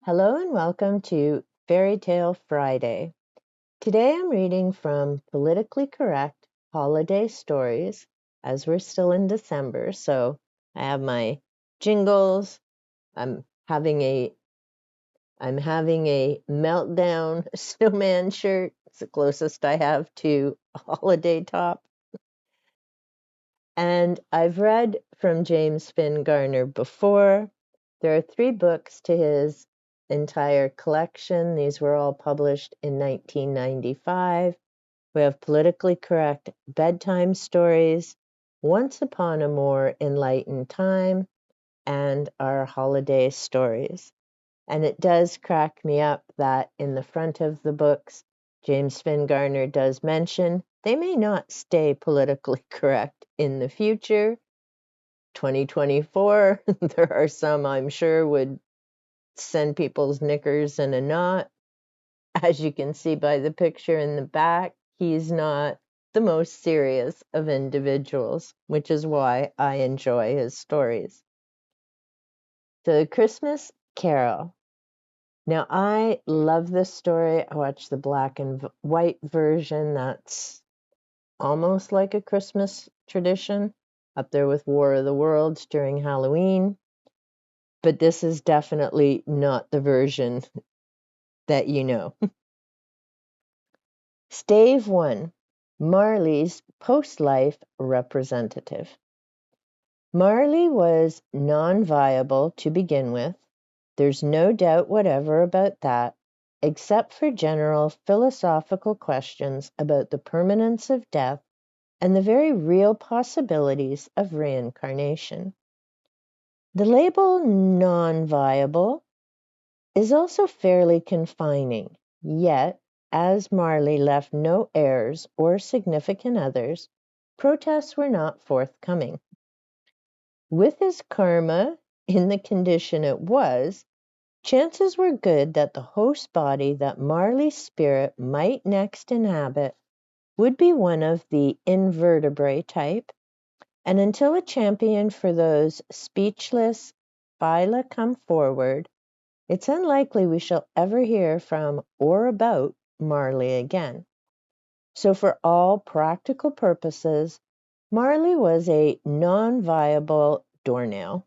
Hello and welcome to Fairy Tale Friday. Today I'm reading from Politically Correct Holiday Stories, as we're still in December. So I have my jingles. I'm having a meltdown snowman shirt. It's the closest I have to a holiday top. And I've read from James Finn Garner before. There are 3 books to his entire collection. These were all published in 1995. We have Politically Correct Bedtime Stories, Once Upon a More Enlightened Time, and our Holiday Stories. And it does crack me up that in the front of the books, James Finn Garner does mention they may not stay politically correct in the future. 2024, there are some I'm sure would send people's knickers in a knot. As you can see by the picture in the back, he's not the most serious of individuals, which is why I enjoy his stories. The Christmas Carol. Now, I love this story. I watched the black and white version. That's almost like a Christmas tradition, up there with War of the Worlds during Halloween. But this is definitely not the version that you know. Stave 1. Marley's post-life representative. Marley was non-viable to begin with. There's no doubt whatever about that, except for general philosophical questions about the permanence of death and the very real possibilities of reincarnation. The label non-viable is also fairly confining, yet, as Marley left no heirs or significant others, protests were not forthcoming. With his karma in the condition it was, chances were good that the host body that Marley's spirit might next inhabit would be one of the invertebrate type, and until a champion for those speechless phyla come forward, it's unlikely we shall ever hear from or about Marley again. So for all practical purposes, Marley was a non-viable doornail.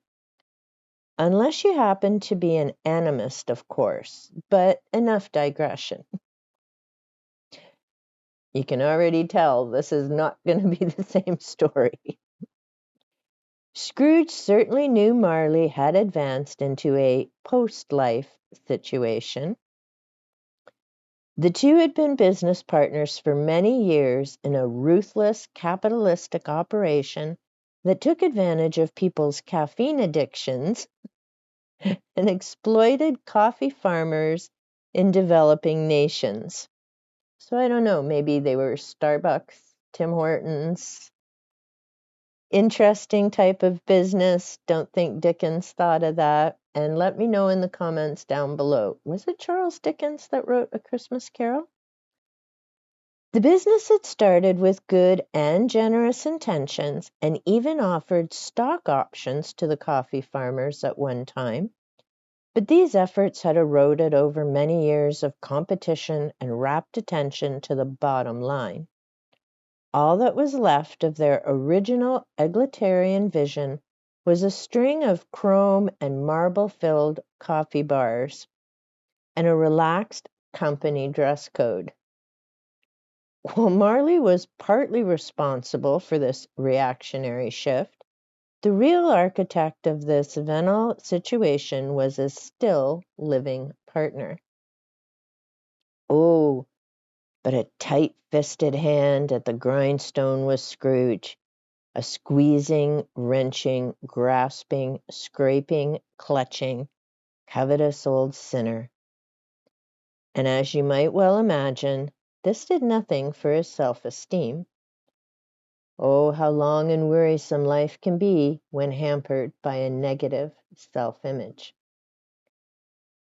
Unless you happen to be an animist, of course, but enough digression. You can already tell this is not going to be the same story. Scrooge certainly knew Marley had advanced into a post-life situation. The two had been business partners for many years in a ruthless capitalistic operation that took advantage of people's caffeine addictions and exploited coffee farmers in developing nations. So I don't know, maybe they were Starbucks, Tim Hortons. Interesting type of business. Don't think Dickens thought of that. And let me know in the comments down below. Was it Charles Dickens that wrote A Christmas Carol? The business had started with good and generous intentions and even offered stock options to the coffee farmers at one time. But these efforts had eroded over many years of competition and rapt attention to the bottom line. All that was left of their original egalitarian vision was a string of chrome and marble-filled coffee bars and a relaxed company dress code. While Marley was partly responsible for this reactionary shift, the real architect of this venal situation was his still living partner. Oh, but a tight-fisted hand at the grindstone was Scrooge, a squeezing, wrenching, grasping, scraping, clutching, covetous old sinner. And as you might well imagine, this did nothing for his self-esteem. Oh, how long and wearisome life can be when hampered by a negative self-image.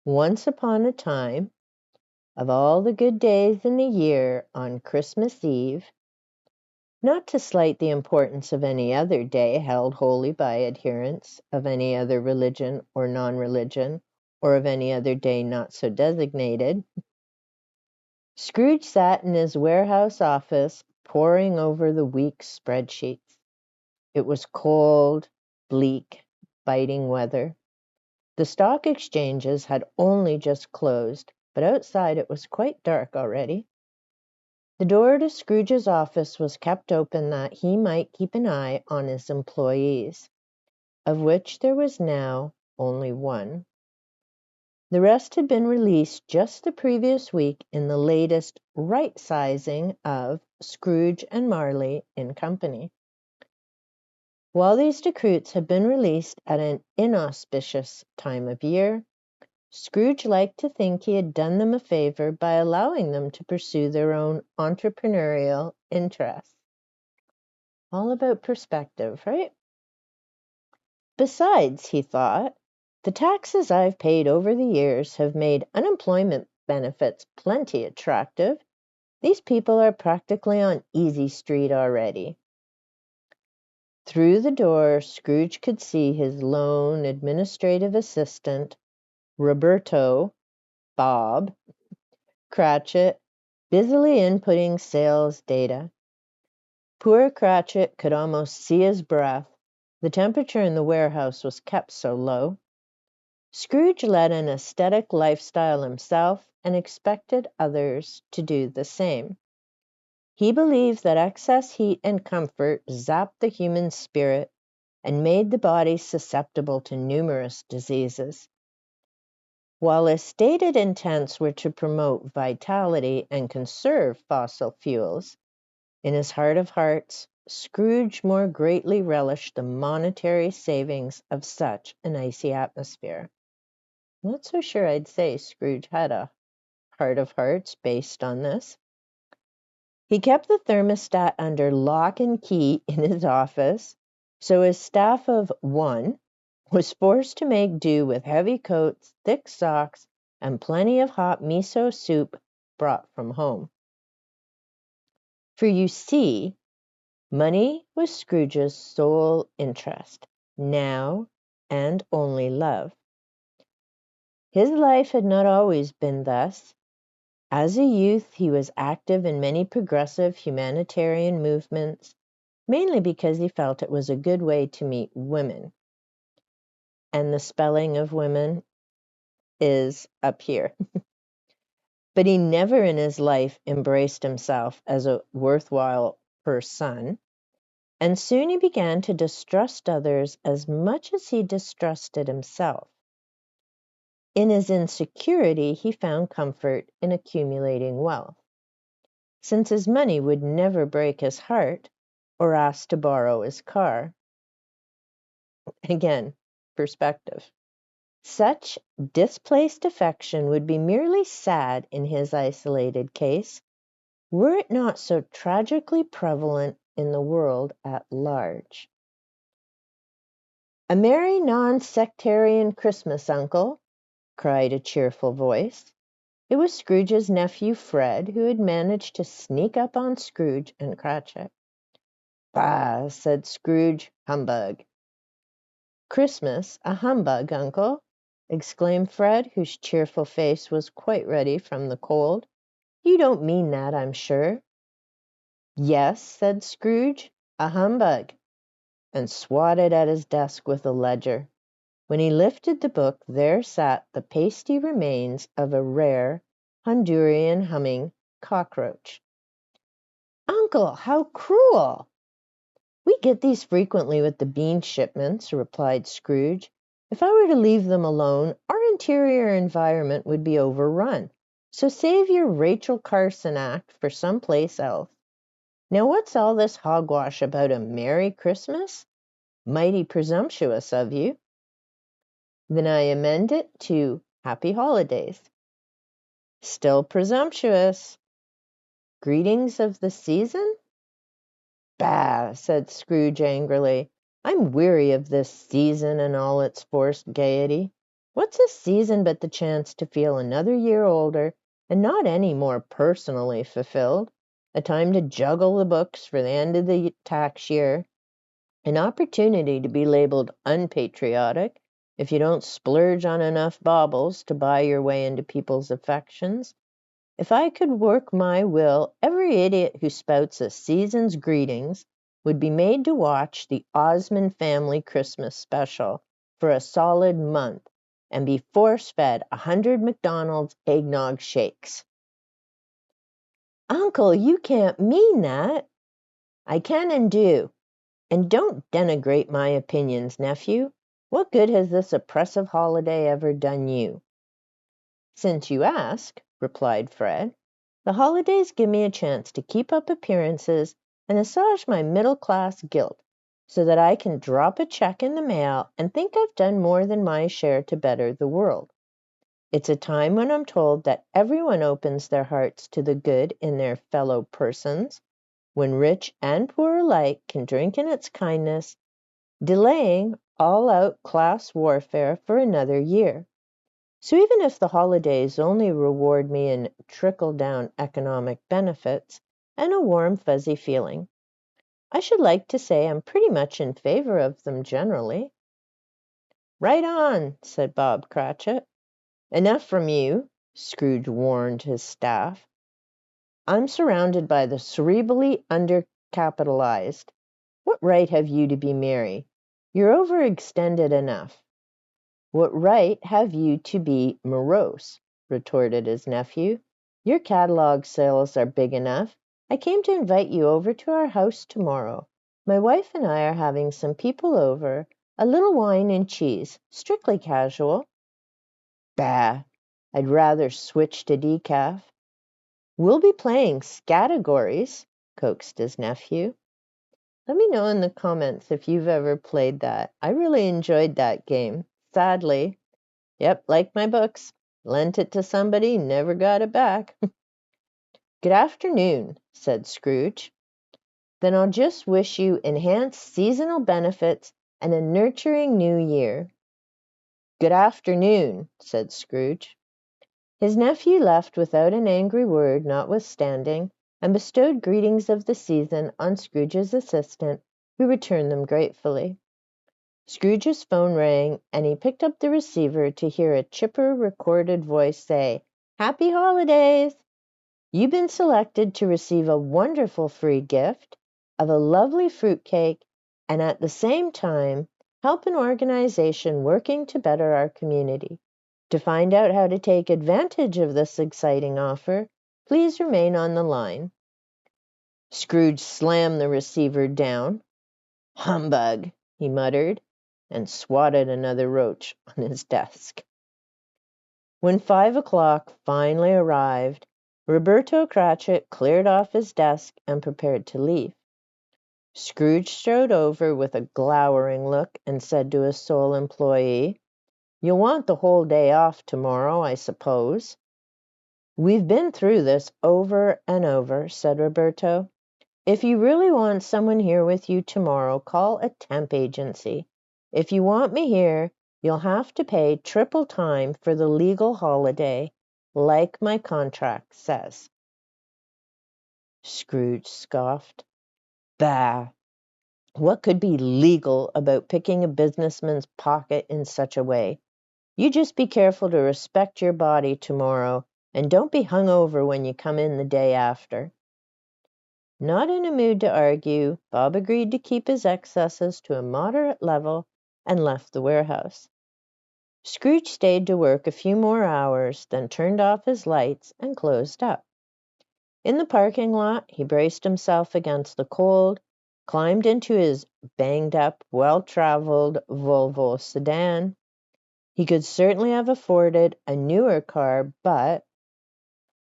Once upon a time, of all the good days in the year, on Christmas Eve, not to slight the importance of any other day held holy by adherents of any other religion or non-religion, or of any other day not so designated. Scrooge sat in his warehouse office, poring over the week's spreadsheets. It was cold, bleak, biting weather. The stock exchanges had only just closed, but outside it was quite dark already. The door to Scrooge's office was kept open that he might keep an eye on his employees, of which there was now only one. The rest had been released just the previous week in the latest right-sizing of Scrooge and Marley in Company. While these recruits had been released at an inauspicious time of year, Scrooge liked to think he had done them a favor by allowing them to pursue their own entrepreneurial interests. All about perspective, right? Besides, he thought, the taxes I've paid over the years have made unemployment benefits plenty attractive. These people are practically on Easy Street already. Through the door, Scrooge could see his lone administrative assistant, Roberto, Bob, Cratchit, busily inputting sales data. Poor Cratchit could almost see his breath. The temperature in the warehouse was kept so low. Scrooge led an aesthetic lifestyle himself and expected others to do the same. He believed that excess heat and comfort zapped the human spirit and made the body susceptible to numerous diseases. While his stated intents were to promote vitality and conserve fossil fuels, in his heart of hearts, Scrooge more greatly relished the monetary savings of such an icy atmosphere. I'm not so sure I'd say Scrooge had a heart of hearts based on this. He kept the thermostat under lock and key in his office, so his staff of one was forced to make do with heavy coats, thick socks, and plenty of hot miso soup brought from home. For you see, money was Scrooge's sole interest, now and only love. His life had not always been thus. As a youth, he was active in many progressive humanitarian movements, mainly because he felt it was a good way to meet women. And the spelling of women is up here. But he never in his life embraced himself as a worthwhile person, and soon he began to distrust others as much as he distrusted himself. In his insecurity, he found comfort in accumulating wealth. Since his money would never break his heart or ask to borrow his car. Again, perspective. Such displaced affection would be merely sad in his isolated case, were it not so tragically prevalent in the world at large. "A merry non-sectarian Christmas, Uncle," cried a cheerful voice. It was Scrooge's nephew Fred, who had managed to sneak up on Scrooge and Cratchit. "Bah!" said Scrooge. "Humbug." "Christmas a humbug, Uncle?" exclaimed Fred, whose cheerful face was quite ready from the cold. "You don't mean that, I'm sure." "Yes," said Scrooge, "a humbug," and swatted at his desk with a ledger. When he lifted the book, there sat the pasty remains of a rare Honduran humming cockroach. "Uncle, how cruel!" "We get these frequently with the bean shipments," replied Scrooge. "If I were to leave them alone, our interior environment would be overrun. So save your Rachel Carson act for some place else. Now what's all this hogwash about a Merry Christmas? Mighty presumptuous of you." "Then I amend it to Happy Holidays." "Still presumptuous." "Greetings of the season?" "Bah!" said Scrooge angrily. "I'm weary of this season and all its forced gaiety. What's a season but the chance to feel another year older and not any more personally fulfilled? A time to juggle the books for the end of the tax year. An opportunity to be labeled unpatriotic if you don't splurge on enough baubles to buy your way into people's affections. If I could work my will, every idiot who spouts a season's greetings would be made to watch the Osmond Family Christmas special for a solid month and be force-fed 100 McDonald's eggnog shakes. Uncle, you can't mean that. I can and do. And don't denigrate my opinions, nephew. What good has this oppressive holiday ever done you? Since you ask, replied Fred, the holidays give me a chance to keep up appearances and massage my middle-class guilt so that I can drop a check in the mail and think I've done more than my share to better the world. It's a time when I'm told that everyone opens their hearts to the good in their fellow persons, when rich and poor alike can drink in its kindness, delaying all-out class warfare for another year. So even if the holidays only reward me in trickle-down economic benefits and a warm, fuzzy feeling, I should like to say I'm pretty much in favor of them generally. Right on, said Bob Cratchit. Enough from you, Scrooge warned his staff. I'm surrounded by the cerebrally undercapitalized. What right have you to be merry? You're overextended enough. What right have you to be morose? Retorted his nephew. Your catalog sales are big enough. I came to invite you over to our house tomorrow. My wife and I are having some people over, a little wine and cheese, strictly casual. Bah! I'd rather switch to decaf. We'll be playing Scattergories, coaxed his nephew. Let me know in the comments if you've ever played that. I really enjoyed that game. Sadly, yep, like my books. Lent it to somebody, never got it back. Good afternoon, said Scrooge. Then I'll just wish you enhanced seasonal benefits and a nurturing new year. Good afternoon, said Scrooge. His nephew left without an angry word, notwithstanding, and bestowed greetings of the season on Scrooge's assistant, who returned them gratefully. Scrooge's phone rang, and he picked up the receiver to hear a chipper recorded voice say, "Happy Holidays! You've been selected to receive a wonderful free gift of a lovely fruitcake, and at the same time help an organization working to better our community. To find out how to take advantage of this exciting offer, please remain on the line." Scrooge slammed the receiver down. "Humbug!" he muttered, and swatted another roach on his desk. When 5 o'clock finally arrived, Roberto Cratchit cleared off his desk and prepared to leave. Scrooge strode over with a glowering look and said to his sole employee, "You'll want the whole day off tomorrow, I suppose." "We've been through this over and over," said Roberto. "If you really want someone here with you tomorrow, call a temp agency. If you want me here, you'll have to pay triple time for the legal holiday, like my contract says." Scrooge scoffed. Bah! What could be legal about picking a businessman's pocket in such a way? You just be careful to respect your body tomorrow, and don't be hung over when you come in the day after. Not in a mood to argue, Bob agreed to keep his excesses to a moderate level and left the warehouse. Scrooge stayed to work a few more hours, then turned off his lights and closed up. In the parking lot, he braced himself against the cold, climbed into his banged-up, well-traveled Volvo sedan. He could certainly have afforded a newer car, but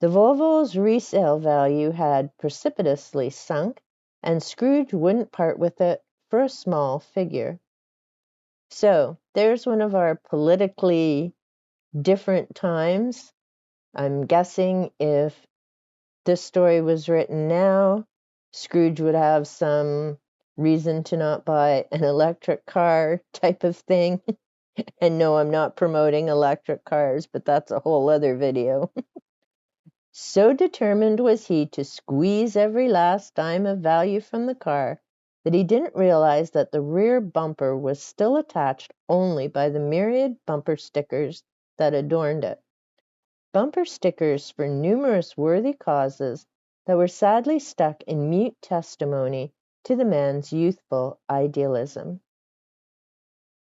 the Volvo's resale value had precipitously sunk, and Scrooge wouldn't part with it for a small figure. So, there's one of our politically different times. I'm guessing if this story was written now, Scrooge would have some reason to not buy an electric car type of thing. And no, I'm not promoting electric cars, but that's a whole other video. So determined was he to squeeze every last dime of value from the car that he didn't realize that the rear bumper was still attached only by the myriad bumper stickers that adorned it. Bumper stickers for numerous worthy causes that were sadly stuck in mute testimony to the man's youthful idealism.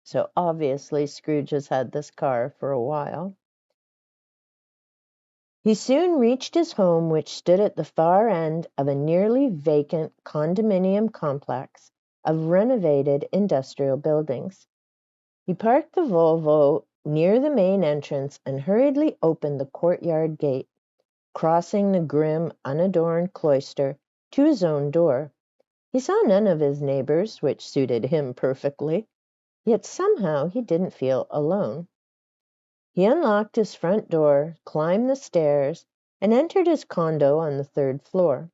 So obviously Scrooge has had this car for a while. He soon reached his home, which stood at the far end of a nearly vacant condominium complex of renovated industrial buildings. He parked the Volvo near the main entrance and hurriedly opened the courtyard gate, crossing the grim, unadorned cloister to his own door. He saw none of his neighbors, which suited him perfectly, yet somehow he didn't feel alone. He unlocked his front door, climbed the stairs, and entered his condo on the 3rd floor.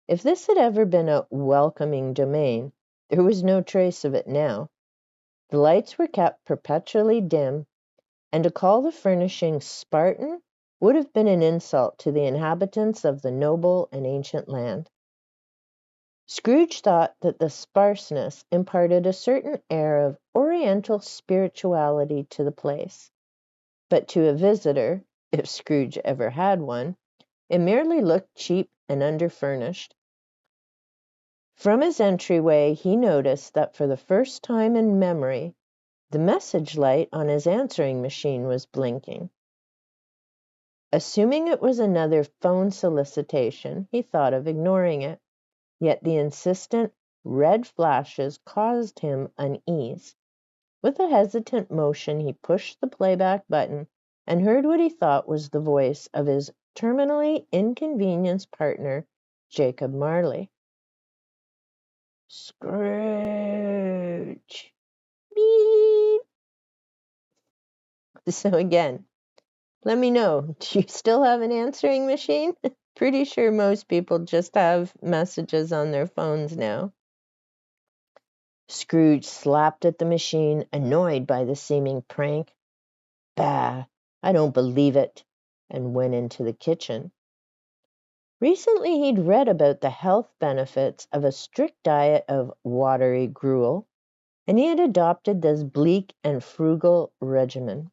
If this had ever been a welcoming domain, there was no trace of it now. The lights were kept perpetually dim, and to call the furnishings Spartan would have been an insult to the inhabitants of the noble and ancient land. Scrooge thought that the sparseness imparted a certain air of oriental spirituality to the place. But to a visitor, if Scrooge ever had one, it merely looked cheap and underfurnished. From his entryway he noticed that for the first time in memory, the message light on his answering machine was blinking. Assuming it was another phone solicitation, he thought of ignoring it, yet the insistent red flashes caused him unease. With a hesitant motion he pushed the playback button and heard what he thought was the voice of his terminally inconvenienced partner, Jacob Marley. Scrooge. Beep. So again, let me know, do you still have an answering machine? Pretty sure most people just have messages on their phones now. Scrooge slapped at the machine, annoyed by the seeming prank. Bah, I don't believe it, and went into the kitchen. Recently he'd read about the health benefits of a strict diet of watery gruel, and he had adopted this bleak and frugal regimen.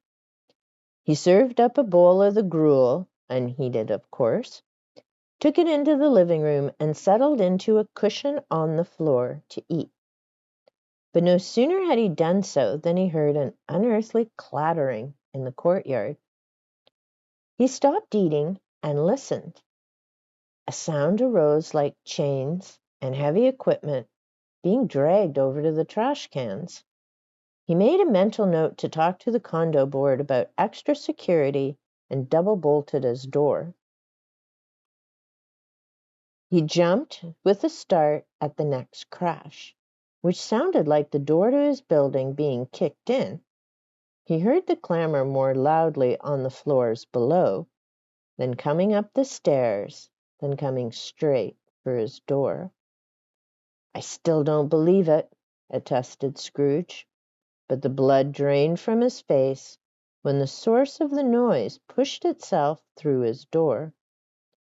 He served up a bowl of the gruel, unheated of course, took it into the living room, and settled into a cushion on the floor to eat. But no sooner had he done so than he heard an unearthly clattering in the courtyard. He stopped eating and listened. A sound arose like chains and heavy equipment being dragged over to the trash cans. He made a mental note to talk to the condo board about extra security and double-bolted his door. He jumped with a start at the next crash, which sounded like the door to his building being kicked in. He heard the clamor more loudly on the floors below, then coming up the stairs, then coming straight for his door. I still don't believe it, attested Scrooge, but the blood drained from his face when the source of the noise pushed itself through his door.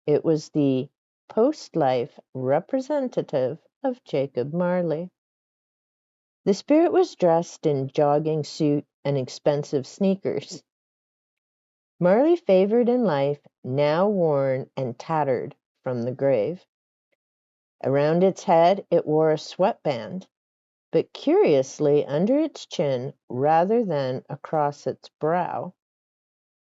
It was the post-life representative of Jacob Marley. The spirit was dressed in jogging suit and expensive sneakers. Marley favored in life, now worn and tattered from the grave. Around its head it wore a sweatband, but curiously under its chin rather than across its brow.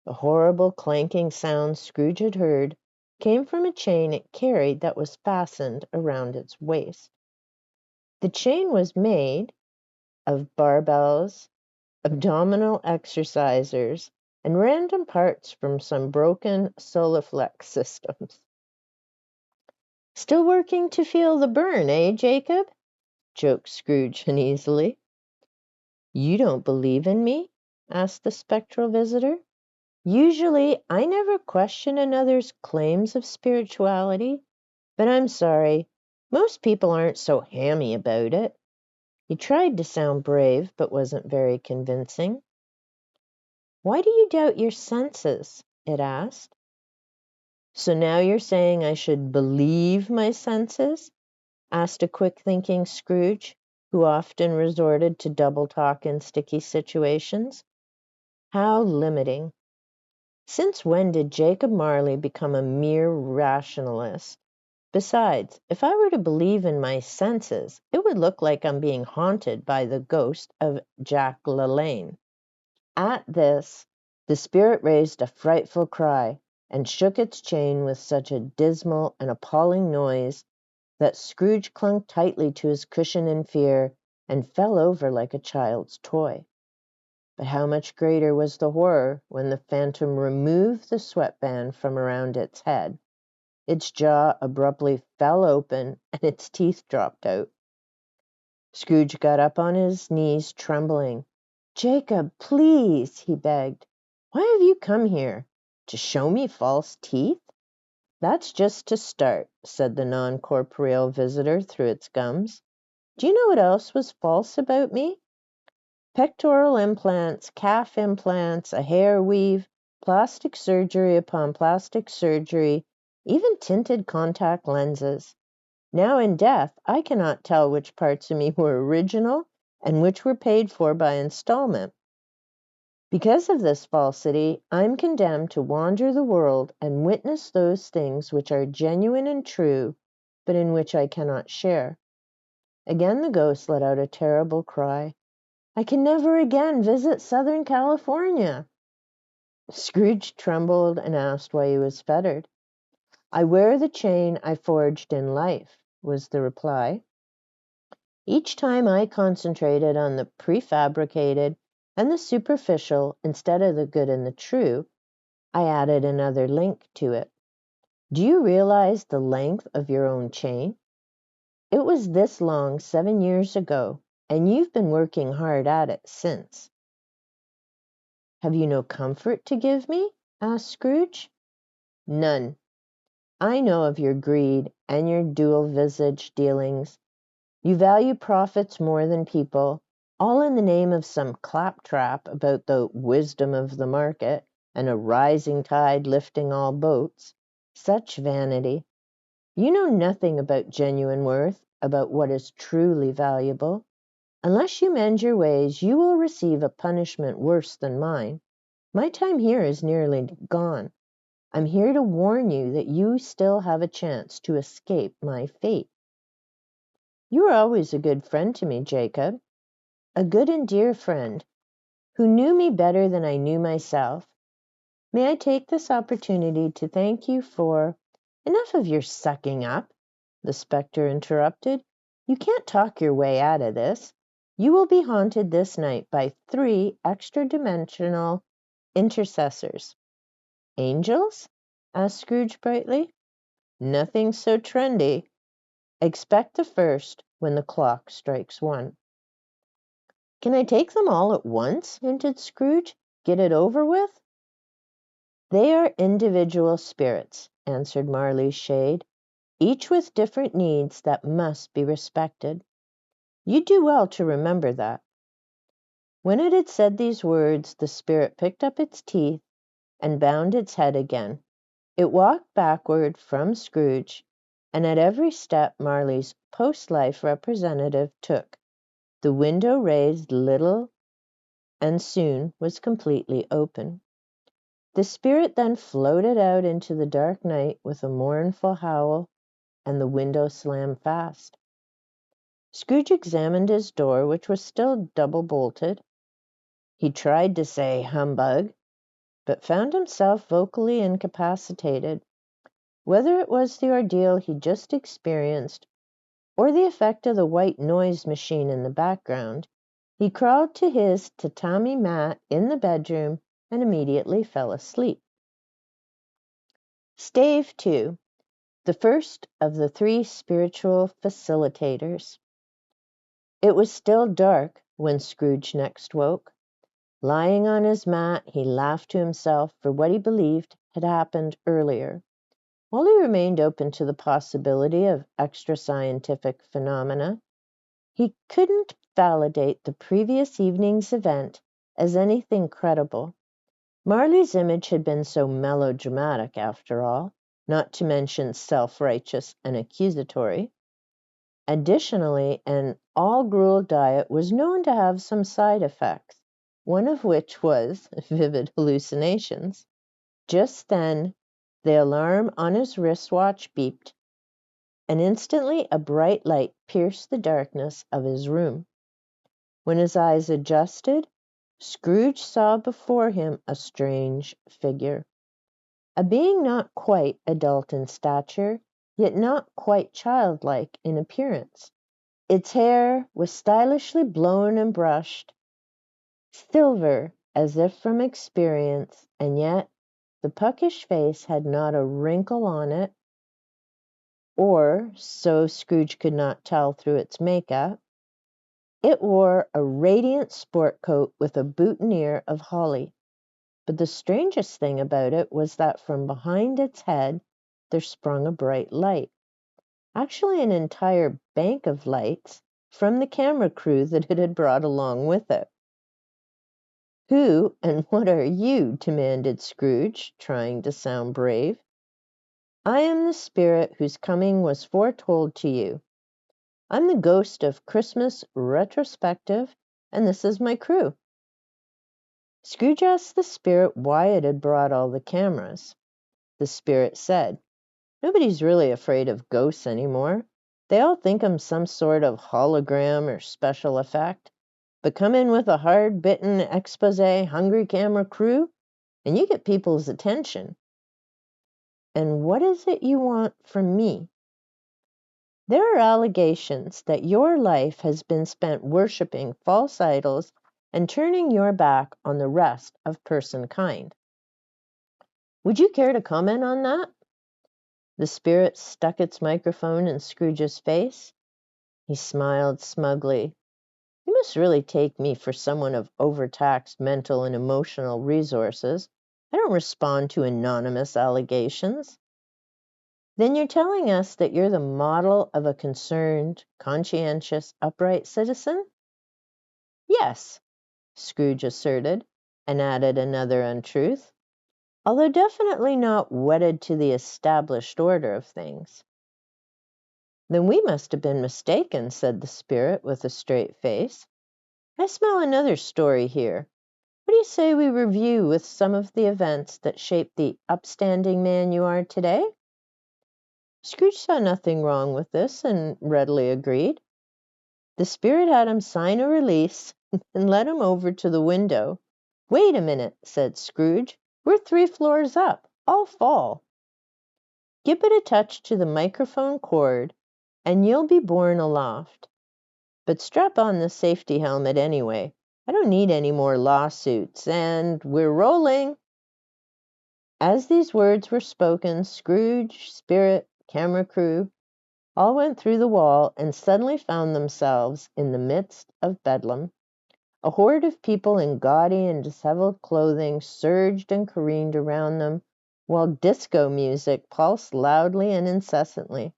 The horrible clanking sound Scrooge had heard came from a chain it carried that was fastened around its waist. The chain was made of barbells, abdominal exercisers, and random parts from some broken Soliflex systems. Still working to feel the burn, eh, Jacob? Joked Scrooge uneasily. You don't believe in me? Asked the spectral visitor. Usually I never question another's claims of spirituality, but I'm sorry, most people aren't so hammy about it. He tried to sound brave, but wasn't very convincing. Why do you doubt your senses? It asked. So now you're saying I should believe my senses? asked a quick-thinking Scrooge, who often resorted to double talk in sticky situations. How limiting. Since when did Jacob Marley become a mere rationalist? Besides, if I were to believe in my senses, it would look like I'm being haunted by the ghost of Jack Elaine. At this, the spirit raised a frightful cry and shook its chain with such a dismal and appalling noise that Scrooge clung tightly to his cushion in fear and fell over like a child's toy. But how much greater was the horror when the phantom removed the sweatband from around its head. Its jaw abruptly fell open and its teeth dropped out. Scrooge got up on his knees, trembling. "Jacob, please," he begged. "Why have you come here? To show me false teeth?" "That's just to start," said the non-corporeal visitor through its gums. "Do you know what else was false about me? Pectoral implants, calf implants, a hair weave, plastic surgery upon plastic surgery, even tinted contact lenses. Now in death, I cannot tell which parts of me were original and which were paid for by installment. Because of this falsity, I'm condemned to wander the world and witness those things which are genuine and true, but in which I cannot share." Again the ghost let out a terrible cry. "I can never again visit Southern California." Scrooge trembled and asked why he was fettered. "I wear the chain I forged in life," was the reply. "Each time I concentrated on the prefabricated and the superficial instead of the good and the true, I added another link to it. Do you realize the length of your own chain? It was this long 7 years ago, and you've been working hard at it since." "Have you no comfort to give me?" asked Scrooge. "None. I know of your greed and your dual-visage dealings. You value profits more than people, all in the name of some claptrap about the wisdom of the market and a rising tide lifting all boats. Such vanity. You know nothing about genuine worth, about what is truly valuable. Unless you mend your ways, you will receive a punishment worse than mine. My time here is nearly gone. I'm here to warn you that you still have a chance to escape my fate." "You were always a good friend to me, Jacob. A good and dear friend, who knew me better than I knew myself. May I take this opportunity to thank you for—" "Enough of your sucking up," the spectre interrupted. "You can't talk your way out of this. You will be haunted this night by 3 extra-dimensional intercessors." "Angels?" asked Scrooge brightly. "Nothing so trendy. Expect the first when the clock strikes 1. "Can I take them all at once?" hinted Scrooge. "Get it over with?" "They are individual spirits," answered Marley's shade, "each with different needs that must be respected. You do well to remember that." When it had said these words, the spirit picked up its teeth and bound its head again. It walked backward from Scrooge, and at every step Marley's post-life representative took, the window raised little and soon was completely open. The spirit then floated out into the dark night with a mournful howl, and the window slammed fast. Scrooge examined his door, which was still double-bolted. He tried to say "humbug," but found himself vocally incapacitated. Whether it was the ordeal he just experienced or the effect of the white noise machine in the background, he crawled to his tatami mat in the bedroom and immediately fell asleep. Stave 2. The first of the 3 spiritual facilitators. It was still dark when Scrooge next woke. Lying on his mat, he laughed to himself for what he believed had happened earlier. While he remained open to the possibility of extra-scientific phenomena, he couldn't validate the previous evening's event as anything credible. Marley's image had been so melodramatic, after all, not to mention self-righteous and accusatory. Additionally, an all-gruel diet was known to have some side effects, one of which was vivid hallucinations. Just then, the alarm on his wristwatch beeped, and instantly a bright light pierced the darkness of his room. When his eyes adjusted, Scrooge saw before him a strange figure. A being not quite adult in stature, yet not quite childlike in appearance. Its hair was stylishly blown and brushed, silver as if from experience, and yet the puckish face had not a wrinkle on it, or so Scrooge could not tell through its makeup. It wore a radiant sport coat with a boutonniere of holly. But the strangest thing about it was that from behind its head there sprung a bright light. Actually, an entire bank of lights from the camera crew that it had brought along with it. "Who and what are you?" demanded Scrooge, trying to sound brave. "I am the spirit whose coming was foretold to you. I'm the ghost of Christmas retrospective, and this is my crew." Scrooge asked the spirit why it had brought all the cameras. The spirit said, "Nobody's really afraid of ghosts anymore. They all think 'em some sort of hologram or special effect. But come in with a hard-bitten, expose-hungry camera crew, and you get people's attention." "And what is it you want from me?" "There are allegations that your life has been spent worshipping false idols and turning your back on the rest of person-kind. Would you care to comment on that?" The spirit stuck its microphone in Scrooge's face. He smiled smugly. "You must really take me for someone of overtaxed mental and emotional resources. I don't respond to anonymous allegations." "Then you're telling us that you're the model of a concerned, conscientious, upright citizen?" "Yes," Scrooge asserted, and added another untruth, "although definitely not wedded to the established order of things." "Then we must have been mistaken," said the spirit with a straight face. "I smell another story here. What do you say we review with some of the events that shaped the upstanding man you are today?" Scrooge saw nothing wrong with this, and readily agreed. The spirit had him sign a release and led him over to the window. "Wait a minute," said Scrooge. "We're 3 floors up. I'll fall." "Give it a touch to the microphone cord, and you'll be borne aloft. But strap on the safety helmet anyway. I don't need any more lawsuits, and we're rolling." As these words were spoken, Scrooge, spirit, camera crew, all went through the wall and suddenly found themselves in the midst of Bedlam. A horde of people in gaudy and disheveled clothing surged and careened around them, while disco music pulsed loudly and incessantly.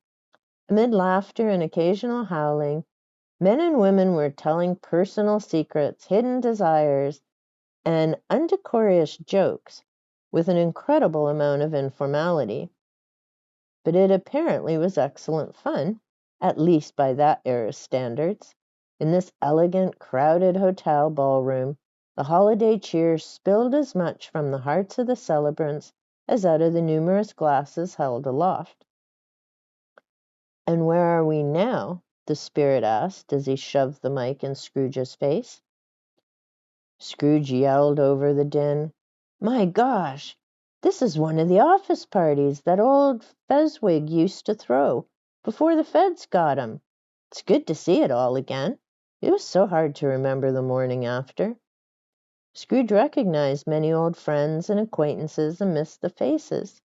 Amid laughter and occasional howling, men and women were telling personal secrets, hidden desires, and undecorous jokes with an incredible amount of informality. But it apparently was excellent fun, at least by that era's standards. In this elegant, crowded hotel ballroom, the holiday cheer spilled as much from the hearts of the celebrants as out of the numerous glasses held aloft. "And where are we now?" the spirit asked as he shoved the mic in Scrooge's face. Scrooge yelled over the din, "My gosh! This is one of the office parties that old Fezwig used to throw before the feds got him. It's good to see it all again. It was so hard to remember the morning after." Scrooge recognized many old friends and acquaintances amidst the faces.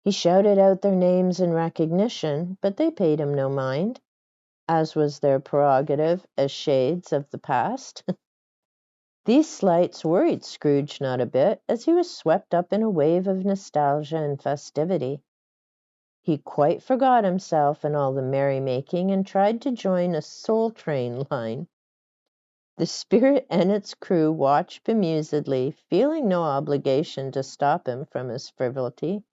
He shouted out their names in recognition, but they paid him no mind, as was their prerogative as shades of the past. These slights worried Scrooge not a bit, as he was swept up in a wave of nostalgia and festivity. He quite forgot himself and all the merrymaking and tried to join a soul train line. The spirit and its crew watched bemusedly, feeling no obligation to stop him from his frivolity.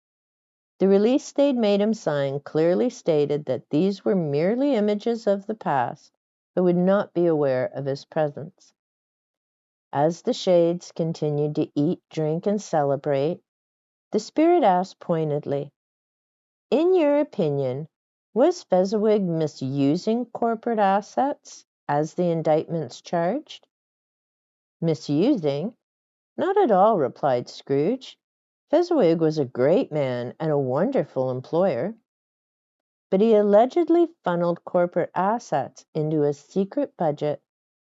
The release they'd made him sign clearly stated that these were merely images of the past that would not be aware of his presence. As the shades continued to eat, drink, and celebrate, the spirit asked pointedly, "In your opinion, was Fezziwig misusing corporate assets, as the indictments charged?" "Misusing? Not at all," replied Scrooge. "Fezziwig was a great man and a wonderful employer. But he allegedly funneled corporate assets into a secret budget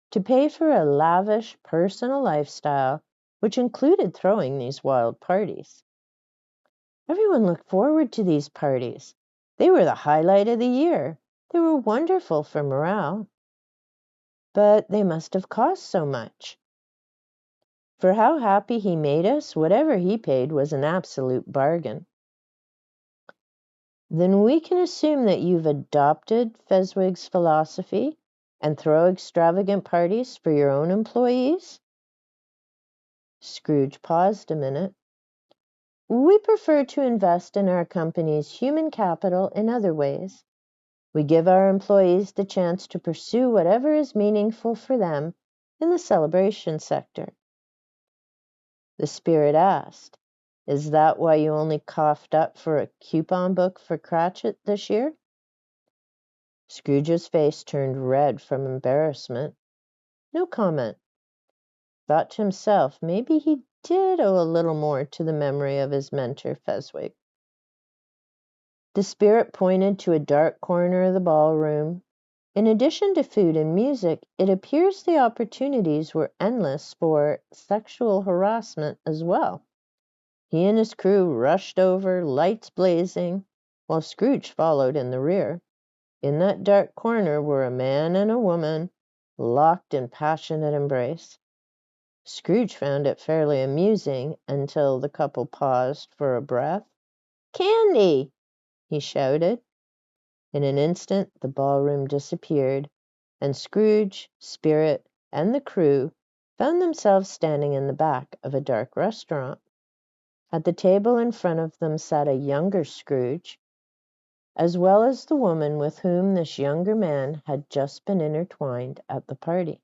to pay for a lavish personal lifestyle, which included throwing these wild parties. Everyone looked forward to these parties. They were the highlight of the year. They were wonderful for morale. But they must have cost so much. For how happy he made us, whatever he paid was an absolute bargain." "Then we can assume that you've adopted Fezziwig's philosophy and throw extravagant parties for your own employees?" Scrooge paused a minute. "We prefer to invest in our company's human capital in other ways. We give our employees the chance to pursue whatever is meaningful for them in the celebration sector." The spirit asked, "Is that why you only coughed up for a coupon book for Cratchit this year?" Scrooge's face turned red from embarrassment. No comment. Thought to himself, maybe he did owe a little more to the memory of his mentor, Fezziwig. The spirit pointed to a dark corner of the ballroom. In addition to food and music, it appears the opportunities were endless for sexual harassment as well. He and his crew rushed over, lights blazing, while Scrooge followed in the rear. In that dark corner were a man and a woman, locked in passionate embrace. Scrooge found it fairly amusing until the couple paused for a breath. "Candy!" he shouted. In an instant the ballroom disappeared, and Scrooge, Spirit, and the crew found themselves standing in the back of a dark restaurant. At the table in front of them sat a younger Scrooge, as well as the woman with whom this younger man had just been intertwined at the party.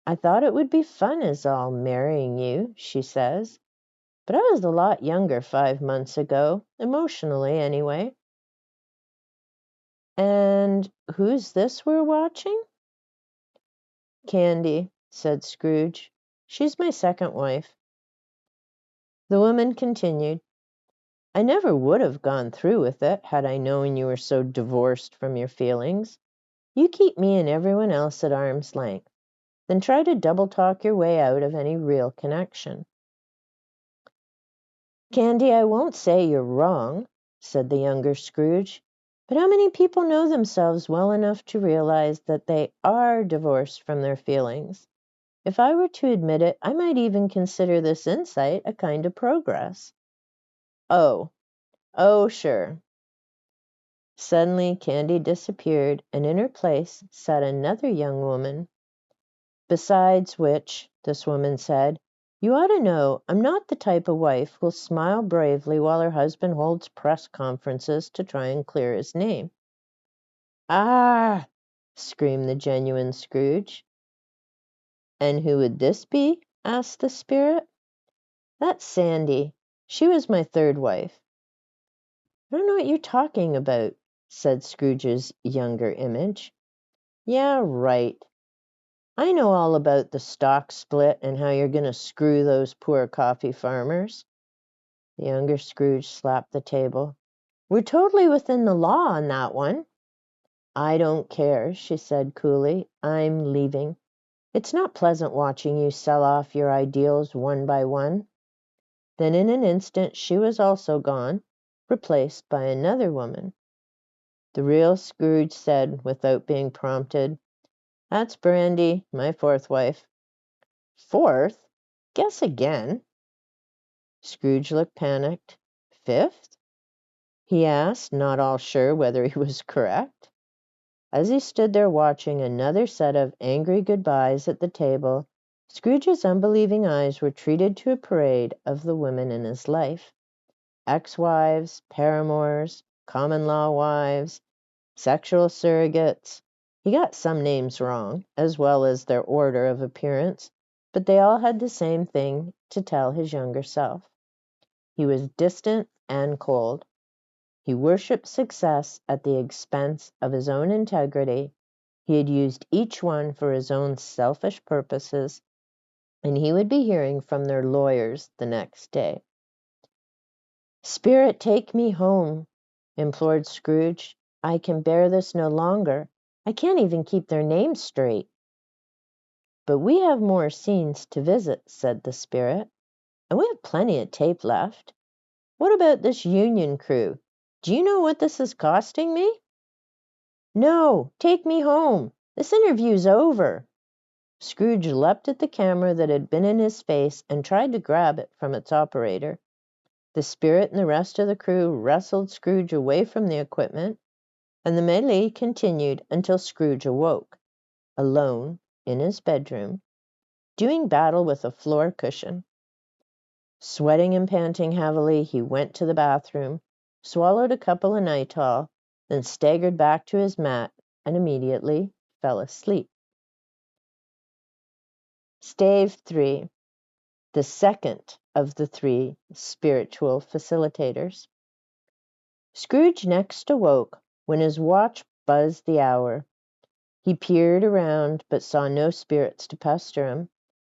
"I thought it would be fun as all, marrying you," she says. "But I was a lot younger 5 months ago, emotionally anyway." "And who's this we're watching?" "Candy," said Scrooge. "She's my second wife." The woman continued, "I never would have gone through with it had I known you were so divorced from your feelings. You keep me and everyone else at arm's length, then try to double-talk your way out of any real connection." "Candy, I won't say you're wrong," said the younger Scrooge, "but how many people know themselves well enough to realize that they are divorced from their feelings? If I were to admit it, I might even consider this insight a kind of progress." "Oh, sure." Suddenly Candy disappeared, and in her place sat another young woman. "Besides which," this woman said, "you ought to know I'm not the type of wife who'll smile bravely while her husband holds press conferences to try and clear his name." "Ah!" screamed the genuine Scrooge. "And who would this be?" asked the spirit. "That's Sandy. She was my third wife." "I don't know what you're talking about," said Scrooge's younger image. "Yeah, right. I know all about the stock split and how you're going to screw those poor coffee farmers." The younger Scrooge slapped the table. "We're totally within the law on that one." "I don't care," she said coolly. "I'm leaving. It's not pleasant watching you sell off your ideals one by one." Then in an instant she was also gone, replaced by another woman. The real Scrooge said, without being prompted, "That's Brandy, my fourth wife." "Fourth? Guess again." Scrooge looked panicked. "Fifth?" he asked, not all sure whether he was correct. As he stood there watching another set of angry goodbyes at the table, Scrooge's unbelieving eyes were treated to a parade of the women in his life. ex-wives, paramours, common-law wives, sexual surrogates. He got some names wrong, as well as their order of appearance, but they all had the same thing to tell his younger self. He was distant and cold. He worshipped success at the expense of his own integrity. He had used each one for his own selfish purposes, and he would be hearing from their lawyers the next day. "Spirit, take me home," implored Scrooge. "I can bear this no longer. I can't even keep their names straight." "But we have more scenes to visit," said the spirit, "and we have plenty of tape left. What about this Union crew? Do you know what this is costing me?" "No, take me home. This interview's over." Scrooge leapt at the camera that had been in his face and tried to grab it from its operator. The spirit and the rest of the crew wrestled Scrooge away from the equipment, and the melee continued until Scrooge awoke, alone in his bedroom, doing battle with a floor cushion. Sweating and panting heavily, he went to the bathroom, swallowed a couple of Nitol, then staggered back to his mat and immediately fell asleep. Stave 3. The second of the 3 spiritual facilitators. Scrooge next awoke when his watch buzzed the hour. He peered around but saw no spirits to pester him,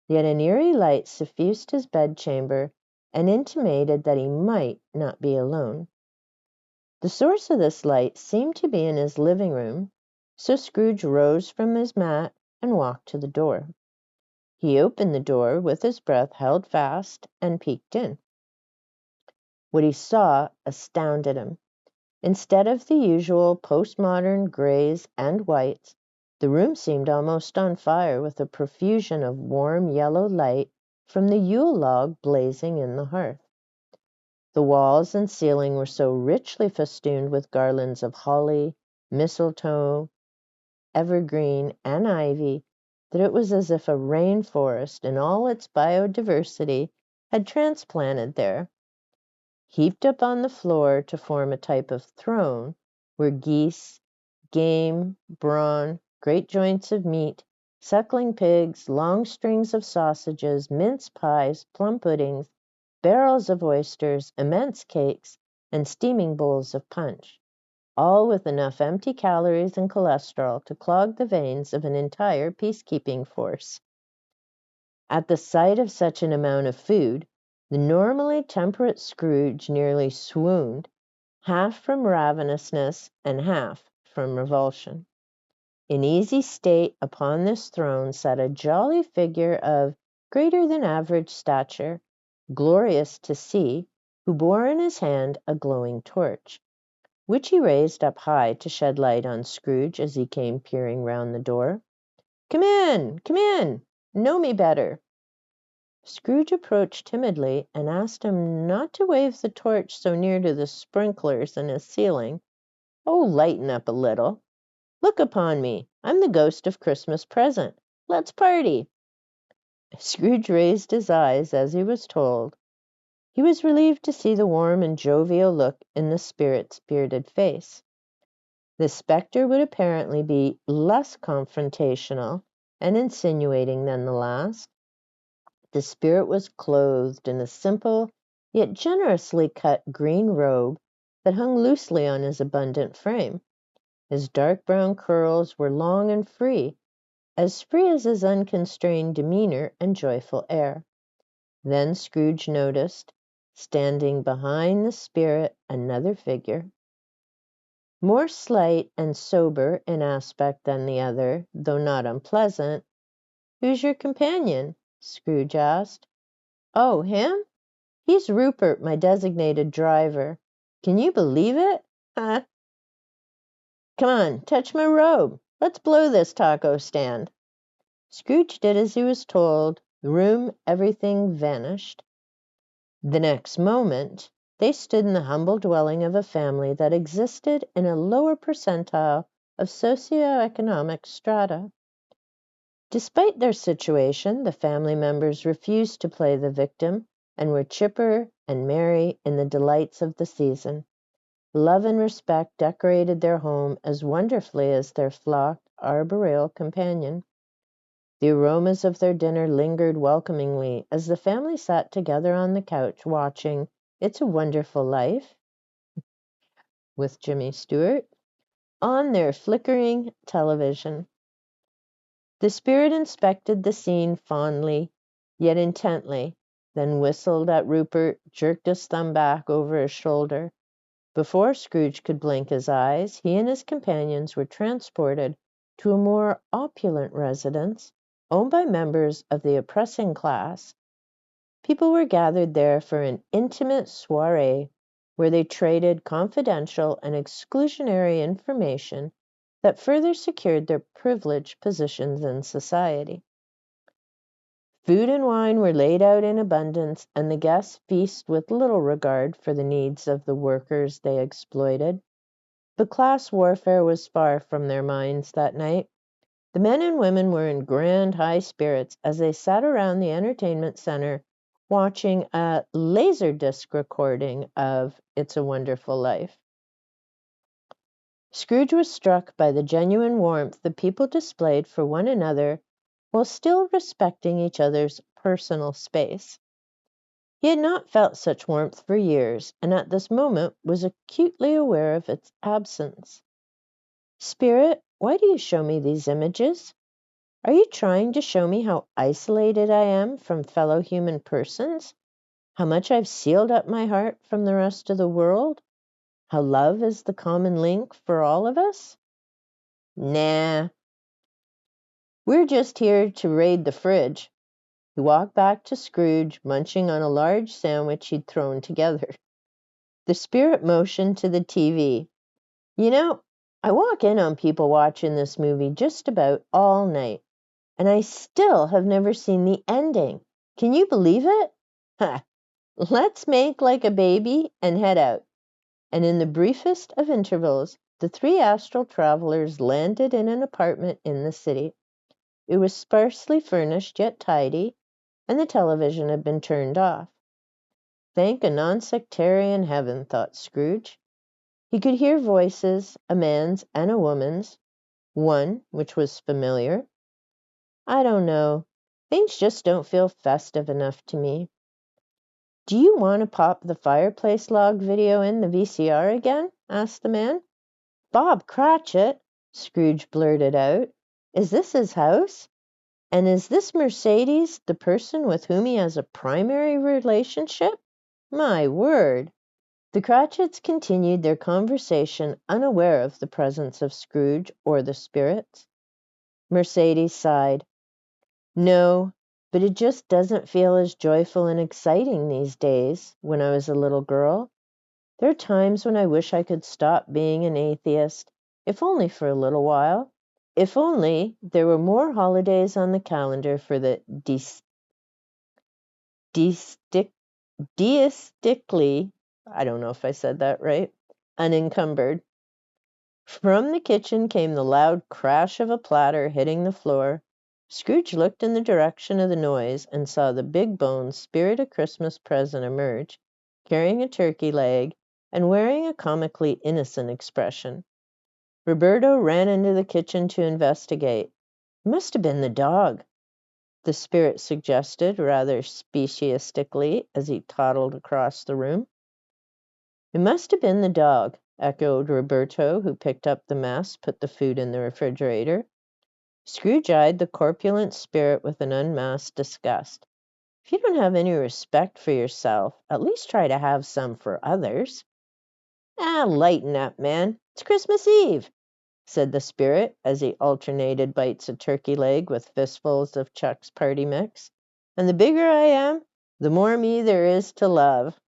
yet an eerie light suffused his bedchamber and intimated that he might not be alone. The source of this light seemed to be in his living room, so Scrooge rose from his mat and walked to the door. He opened the door with his breath held fast and peeked in. What he saw astounded him. Instead of the usual postmodern grays and whites, the room seemed almost on fire with a profusion of warm yellow light from the Yule log blazing in the hearth. The walls and ceiling were so richly festooned with garlands of holly, mistletoe, evergreen, and ivy that it was as if a rainforest in all its biodiversity had transplanted there. Heaped up on the floor to form a type of throne were geese, game, brawn, great joints of meat, suckling pigs, long strings of sausages, mince pies, plum puddings, barrels of oysters, immense cakes, and steaming bowls of punch, all with enough empty calories and cholesterol to clog the veins of an entire peacekeeping force. At the sight of such an amount of food, the normally temperate Scrooge nearly swooned, half from ravenousness and half from revulsion. In easy state upon this throne sat a jolly figure of greater than average stature, glorious to see, who bore in his hand a glowing torch, which he raised up high to shed light on Scrooge as he came peering round the door. Come in, know me better." Scrooge approached timidly and asked him not to wave the torch so near to the sprinklers in his ceiling. "Oh, lighten up a little. Look upon me. I'm the ghost of Christmas Present. Let's party." Scrooge raised his eyes as he was told. He was relieved to see the warm and jovial look in the spirit's bearded face. The spectre would apparently be less confrontational and insinuating than the last. The spirit was clothed in a simple yet generously cut green robe that hung loosely on his abundant frame. His dark brown curls were long and free as his unconstrained demeanor and joyful air. Then Scrooge noticed, standing behind the spirit, another figure, more slight and sober in aspect than the other, though not unpleasant. "Who's your companion?" Scrooge asked. "Oh, him? He's Rupert, my designated driver. Can you believe it? Huh? Come on, touch my robe. Let's blow this taco stand." Scrooge did as he was told. The room, everything vanished. The next moment, they stood in the humble dwelling of a family that existed in a lower percentile of socioeconomic strata. Despite their situation, the family members refused to play the victim and were chipper and merry in the delights of the season. Love and respect decorated their home as wonderfully as their flocked arboreal companion. The aromas of their dinner lingered welcomingly as the family sat together on the couch watching It's a Wonderful Life with Jimmy Stewart on their flickering television. The spirit inspected the scene fondly, yet intently, then whistled at Rupert, jerked his thumb back over his shoulder. Before Scrooge could blink his eyes, he and his companions were transported to a more opulent residence, owned by members of the oppressing class. People were gathered there for an intimate soiree, where they traded confidential and exclusionary information that further secured their privileged positions in society. Food and wine were laid out in abundance, and the guests feasted with little regard for the needs of the workers they exploited. But class warfare was far from their minds that night. The men and women were in grand high spirits as they sat around the entertainment center watching a laserdisc recording of It's a Wonderful Life. Scrooge was struck by the genuine warmth the people displayed for one another while still respecting each other's personal space. He had not felt such warmth for years, and at this moment was acutely aware of its absence. Spirit, why do you show me these images? Are you trying to show me how isolated I am from fellow human persons? How much I've sealed up my heart from the rest of the world? How love is the common link for all of us? Nah. We're just here to raid the fridge. He walked back to Scrooge, munching on a large sandwich he'd thrown together. The spirit motioned to the TV. You know, I walk in on people watching this movie just about all night, and I still have never seen the ending. Can you believe it? Ha! Let's make like a baby and head out. And in the briefest of intervals, the three astral travelers landed in an apartment in the city. It was sparsely furnished yet tidy, and the television had been turned off. Thank a non-sectarian heaven, thought Scrooge. He could hear voices, a man's and a woman's, one which was familiar. I don't know. Things just don't feel festive enough to me. Do you want to pop the fireplace log video in the VCR again? Asked the man. Bob Cratchit, Scrooge blurted out. Is this his house? And is this Mercedes the person with whom he has a primary relationship? My word! The Cratchits continued their conversation unaware of the presence of Scrooge or the spirits. Mercedes sighed. No, but it just doesn't feel as joyful and exciting these days when I was a little girl. There are times when I wish I could stop being an atheist, if only for a little while. If only there were more holidays on the calendar for the deistically, I don't know if I said that right, unencumbered. From the kitchen came the loud crash of a platter hitting the floor. Scrooge looked in the direction of the noise and saw the big boned spirit of Christmas present emerge, carrying a turkey leg and wearing a comically innocent expression. Roberto ran into the kitchen to investigate. It must have been the dog, the spirit suggested rather speciestically as he toddled across the room. It must have been the dog, echoed Roberto, who picked up the mess, put the food in the refrigerator. Scrooge eyed the corpulent spirit with an unmasked disgust. If you don't have any respect for yourself, at least try to have some for others. Lighten up, man. It's Christmas Eve, said the spirit as he alternated bites of turkey leg with fistfuls of Chuck's party mix. And the bigger I am, the more me there is to love.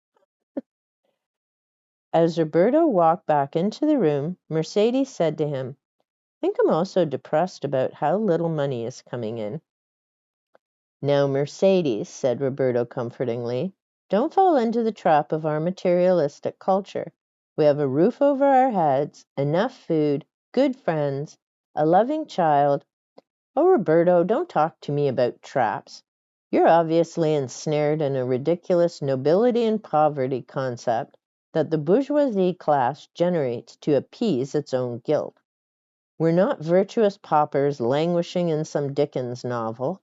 As Roberto walked back into the room, Mercedes said to him, I think I'm also depressed about how little money is coming in. Now, Mercedes, said Roberto comfortingly, don't fall into the trap of our materialistic culture. We have a roof over our heads, enough food, good friends, a loving child. Oh, Roberto, don't talk to me about traps. You're obviously ensnared in a ridiculous nobility and poverty concept that the bourgeoisie class generates to appease its own guilt. We're not virtuous paupers languishing in some Dickens novel.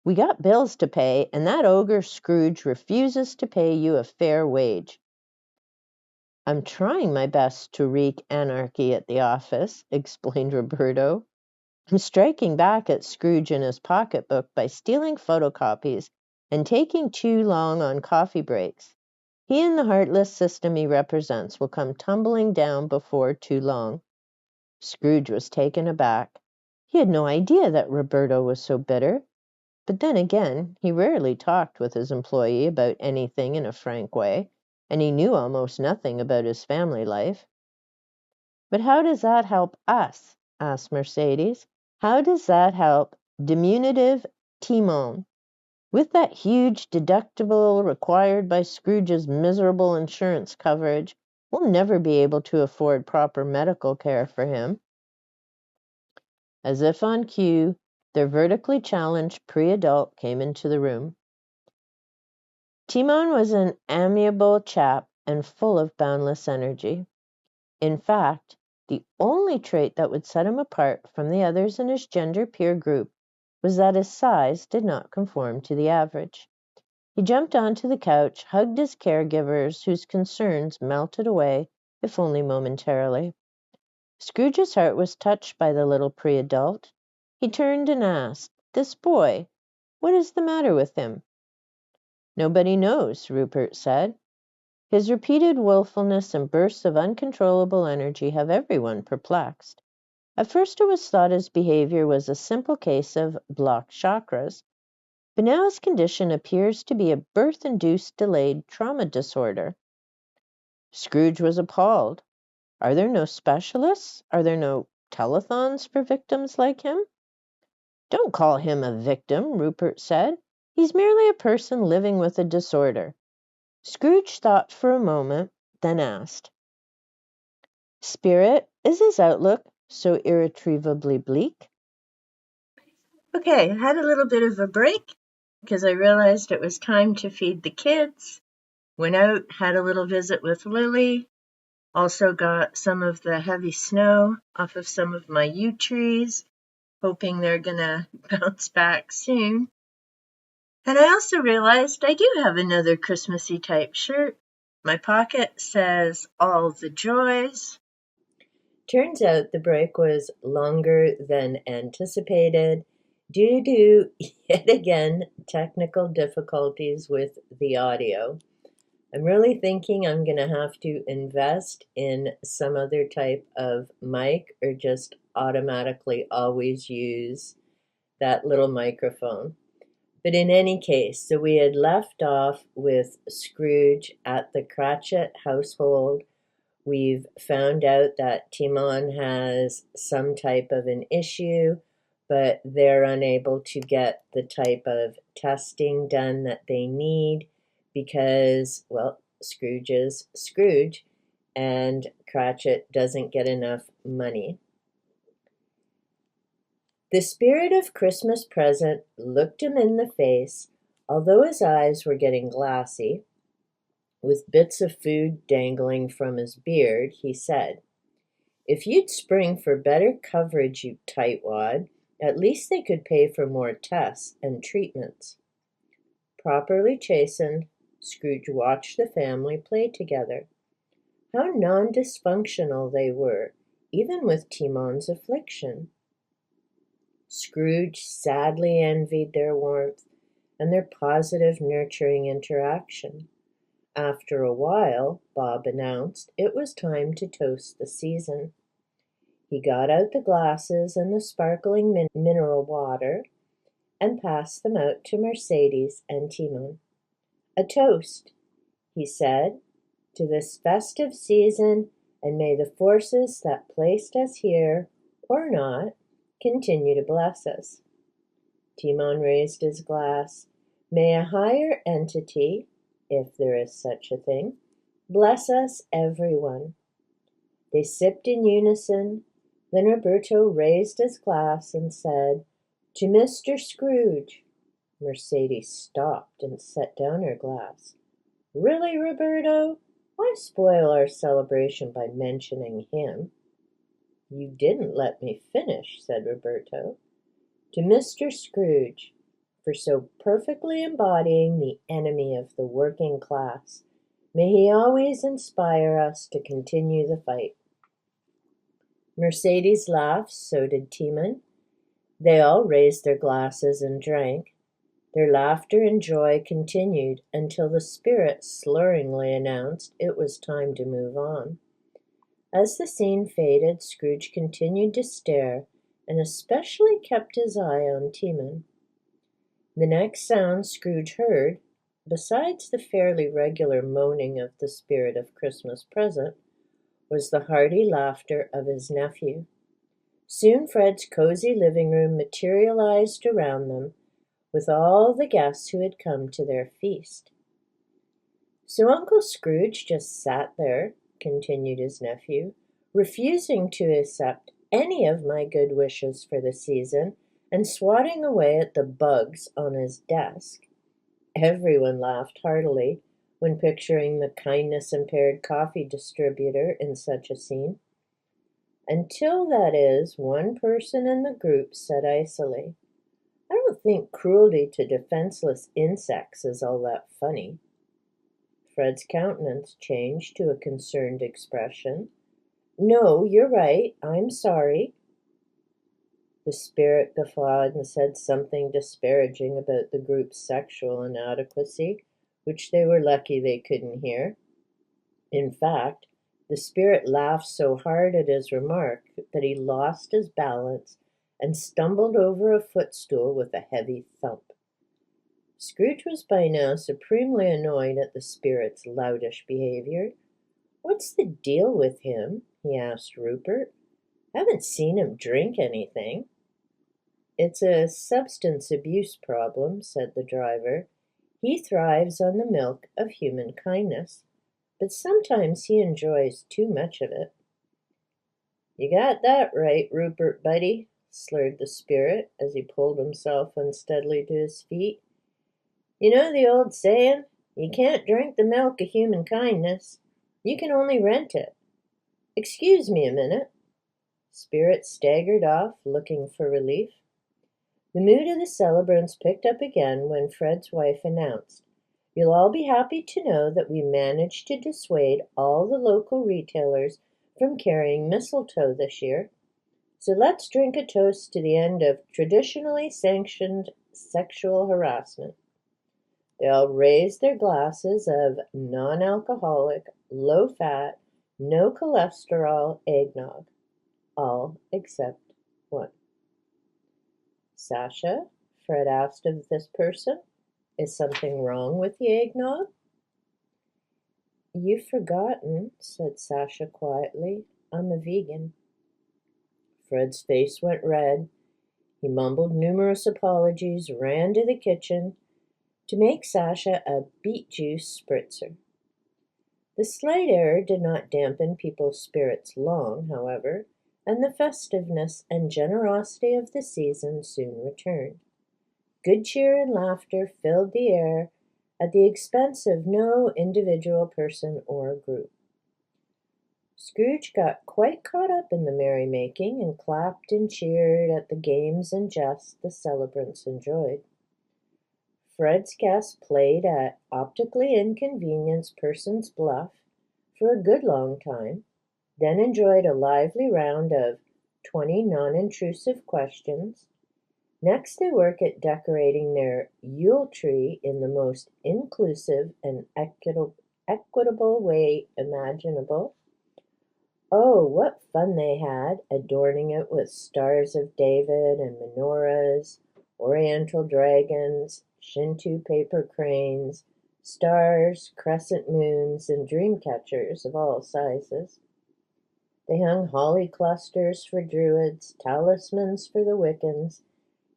We got bills to pay, and that ogre Scrooge refuses to pay you a fair wage. I'm trying my best to wreak anarchy at the office, explained Roberto. I'm striking back at Scrooge and his pocketbook by stealing photocopies and taking too long on coffee breaks. He and the heartless system he represents will come tumbling down before too long. Scrooge was taken aback. He had no idea that Roberto was so bitter. But then again, he rarely talked with his employee about anything in a frank way, and he knew almost nothing about his family life. But how does that help us? Asked Mercedes. How does that help diminutive Timon? With that huge deductible required by Scrooge's miserable insurance coverage, we'll never be able to afford proper medical care for him. As if on cue, their vertically challenged pre-adult came into the room. Timon was an amiable chap and full of boundless energy. In fact, the only trait that would set him apart from the others in his gender peer group was that his size did not conform to the average. He jumped onto the couch, hugged his caregivers, whose concerns melted away, if only momentarily. Scrooge's heart was touched by the little pre-adult. He turned and asked, "This boy, what is the matter with him?" "Nobody knows," Rupert said. "His repeated willfulness and bursts of uncontrollable energy have everyone perplexed. At first it was thought his behavior was a simple case of blocked chakras, but now his condition appears to be a birth-induced delayed trauma disorder." Scrooge was appalled. Are there no specialists? Are there no telethons for victims like him? "Don't call him a victim," Rupert said. "He's merely a person living with a disorder." Scrooge thought for a moment, then asked, "Spirit, is his outlook so irretrievably bleak?" Okay, I had a little bit of a break because I realized it was time to feed the kids. Went out, had a little visit with Lily. Also got some of the heavy snow off of some of my yew trees, hoping they're gonna bounce back soon. And I also realized I do have another Christmassy type shirt. My pocket says "All the Joys." Turns out the break was longer than anticipated due to, yet again, technical difficulties with the audio. I'm really thinking I'm going to have to invest in some other type of mic or just automatically always use that little microphone. But in any case, so we had left off with Scrooge at the Cratchit household. We've found out that Timon has some type of an issue, but they're unable to get the type of testing done that they need because, well, Scrooge is Scrooge and Cratchit doesn't get enough money. The spirit of Christmas present looked him in the face, although his eyes were getting glassy. With bits of food dangling from his beard, he said, "If you'd spring for better coverage, you tightwad, at least they could pay for more tests and treatments." Properly chastened, Scrooge watched the family play together. How non-dysfunctional they were, even with Timon's affliction. Scrooge sadly envied their warmth and their positive, nurturing interaction. After a while, Bob announced it was time to toast the season. He got out the glasses and the sparkling mineral water and passed them out to Mercedes and Timon. "A toast," he said, "to this festive season, and may the forces that placed us here, or not, continue to bless us." Timon raised his glass. "May a higher entity, if there is such a thing, bless us, everyone." They sipped in unison. Then Roberto raised his glass and said, "To Mr. Scrooge." Mercedes stopped and set down her glass. Really, Roberto? Why spoil our celebration by mentioning him? You didn't let me finish, said Roberto. To Mr. Scrooge, for so perfectly embodying the enemy of the working class. May he always inspire us to continue the fight. Mercedes laughed, so did Timon. They all raised their glasses and drank. Their laughter and joy continued until the spirit slurringly announced it was time to move on. As the scene faded, Scrooge continued to stare, and especially kept his eye on Timon. The next sound Scrooge heard, besides the fairly regular moaning of the spirit of Christmas present, was the hearty laughter of his nephew. Soon Fred's cozy living room materialized around them, with all the guests who had come to their feast. So Uncle Scrooge just sat there, continued his nephew, refusing to accept any of my good wishes for the season, and swatting away at the bugs on his desk. Everyone laughed heartily when picturing the kindness-impaired coffee distributor in such a scene. Until, that is, one person in the group said icily, I don't think cruelty to defenseless insects is all that funny. Fred's countenance changed to a concerned expression. No, you're right. I'm sorry. The spirit guffawed and said something disparaging about the group's sexual inadequacy, which they were lucky they couldn't hear. In fact, the spirit laughed so hard at his remark that he lost his balance and stumbled over a footstool with a heavy thump. Scrooge was by now supremely annoyed at the spirit's loutish behavior. What's the deal with him? He asked Rupert. Haven't seen him drink anything. It's a substance abuse problem, said the driver. He thrives on the milk of human kindness, but sometimes he enjoys too much of it. You got that right, Rupert, buddy, slurred the spirit as he pulled himself unsteadily to his feet. You know the old saying, you can't drink the milk of human kindness. You can only rent it. Excuse me a minute. Spirit staggered off, looking for relief. The mood of the celebrants picked up again when Fred's wife announced, You'll all be happy to know that we managed to dissuade all the local retailers from carrying mistletoe this year. So let's drink a toast to the end of traditionally sanctioned sexual harassment. They all raised their glasses of non-alcoholic, low-fat, no cholesterol eggnog. All except one. Sasha, Fred asked of this person, is something wrong with the eggnog? You've forgotten, said Sasha quietly. I'm a vegan. Fred's face went red. He mumbled numerous apologies, ran to the kitchen to make Sasha a beet juice spritzer. The slight error did not dampen people's spirits long, however, and the festiveness and generosity of the season soon returned. Good cheer and laughter filled the air at the expense of no individual person or group. Scrooge got quite caught up in the merrymaking and clapped and cheered at the games and jests the celebrants enjoyed. Fred's guests played at optically inconvenienced person's bluff for a good long time, then enjoyed a lively round of 20 non-intrusive questions. Next they work at decorating their Yule tree in the most inclusive and equitable way imaginable. Oh, what fun they had, adorning it with stars of David and menorahs, oriental dragons, Shinto paper cranes, stars, crescent moons, and dream catchers of all sizes. They hung holly clusters for druids, talismans for the Wiccans,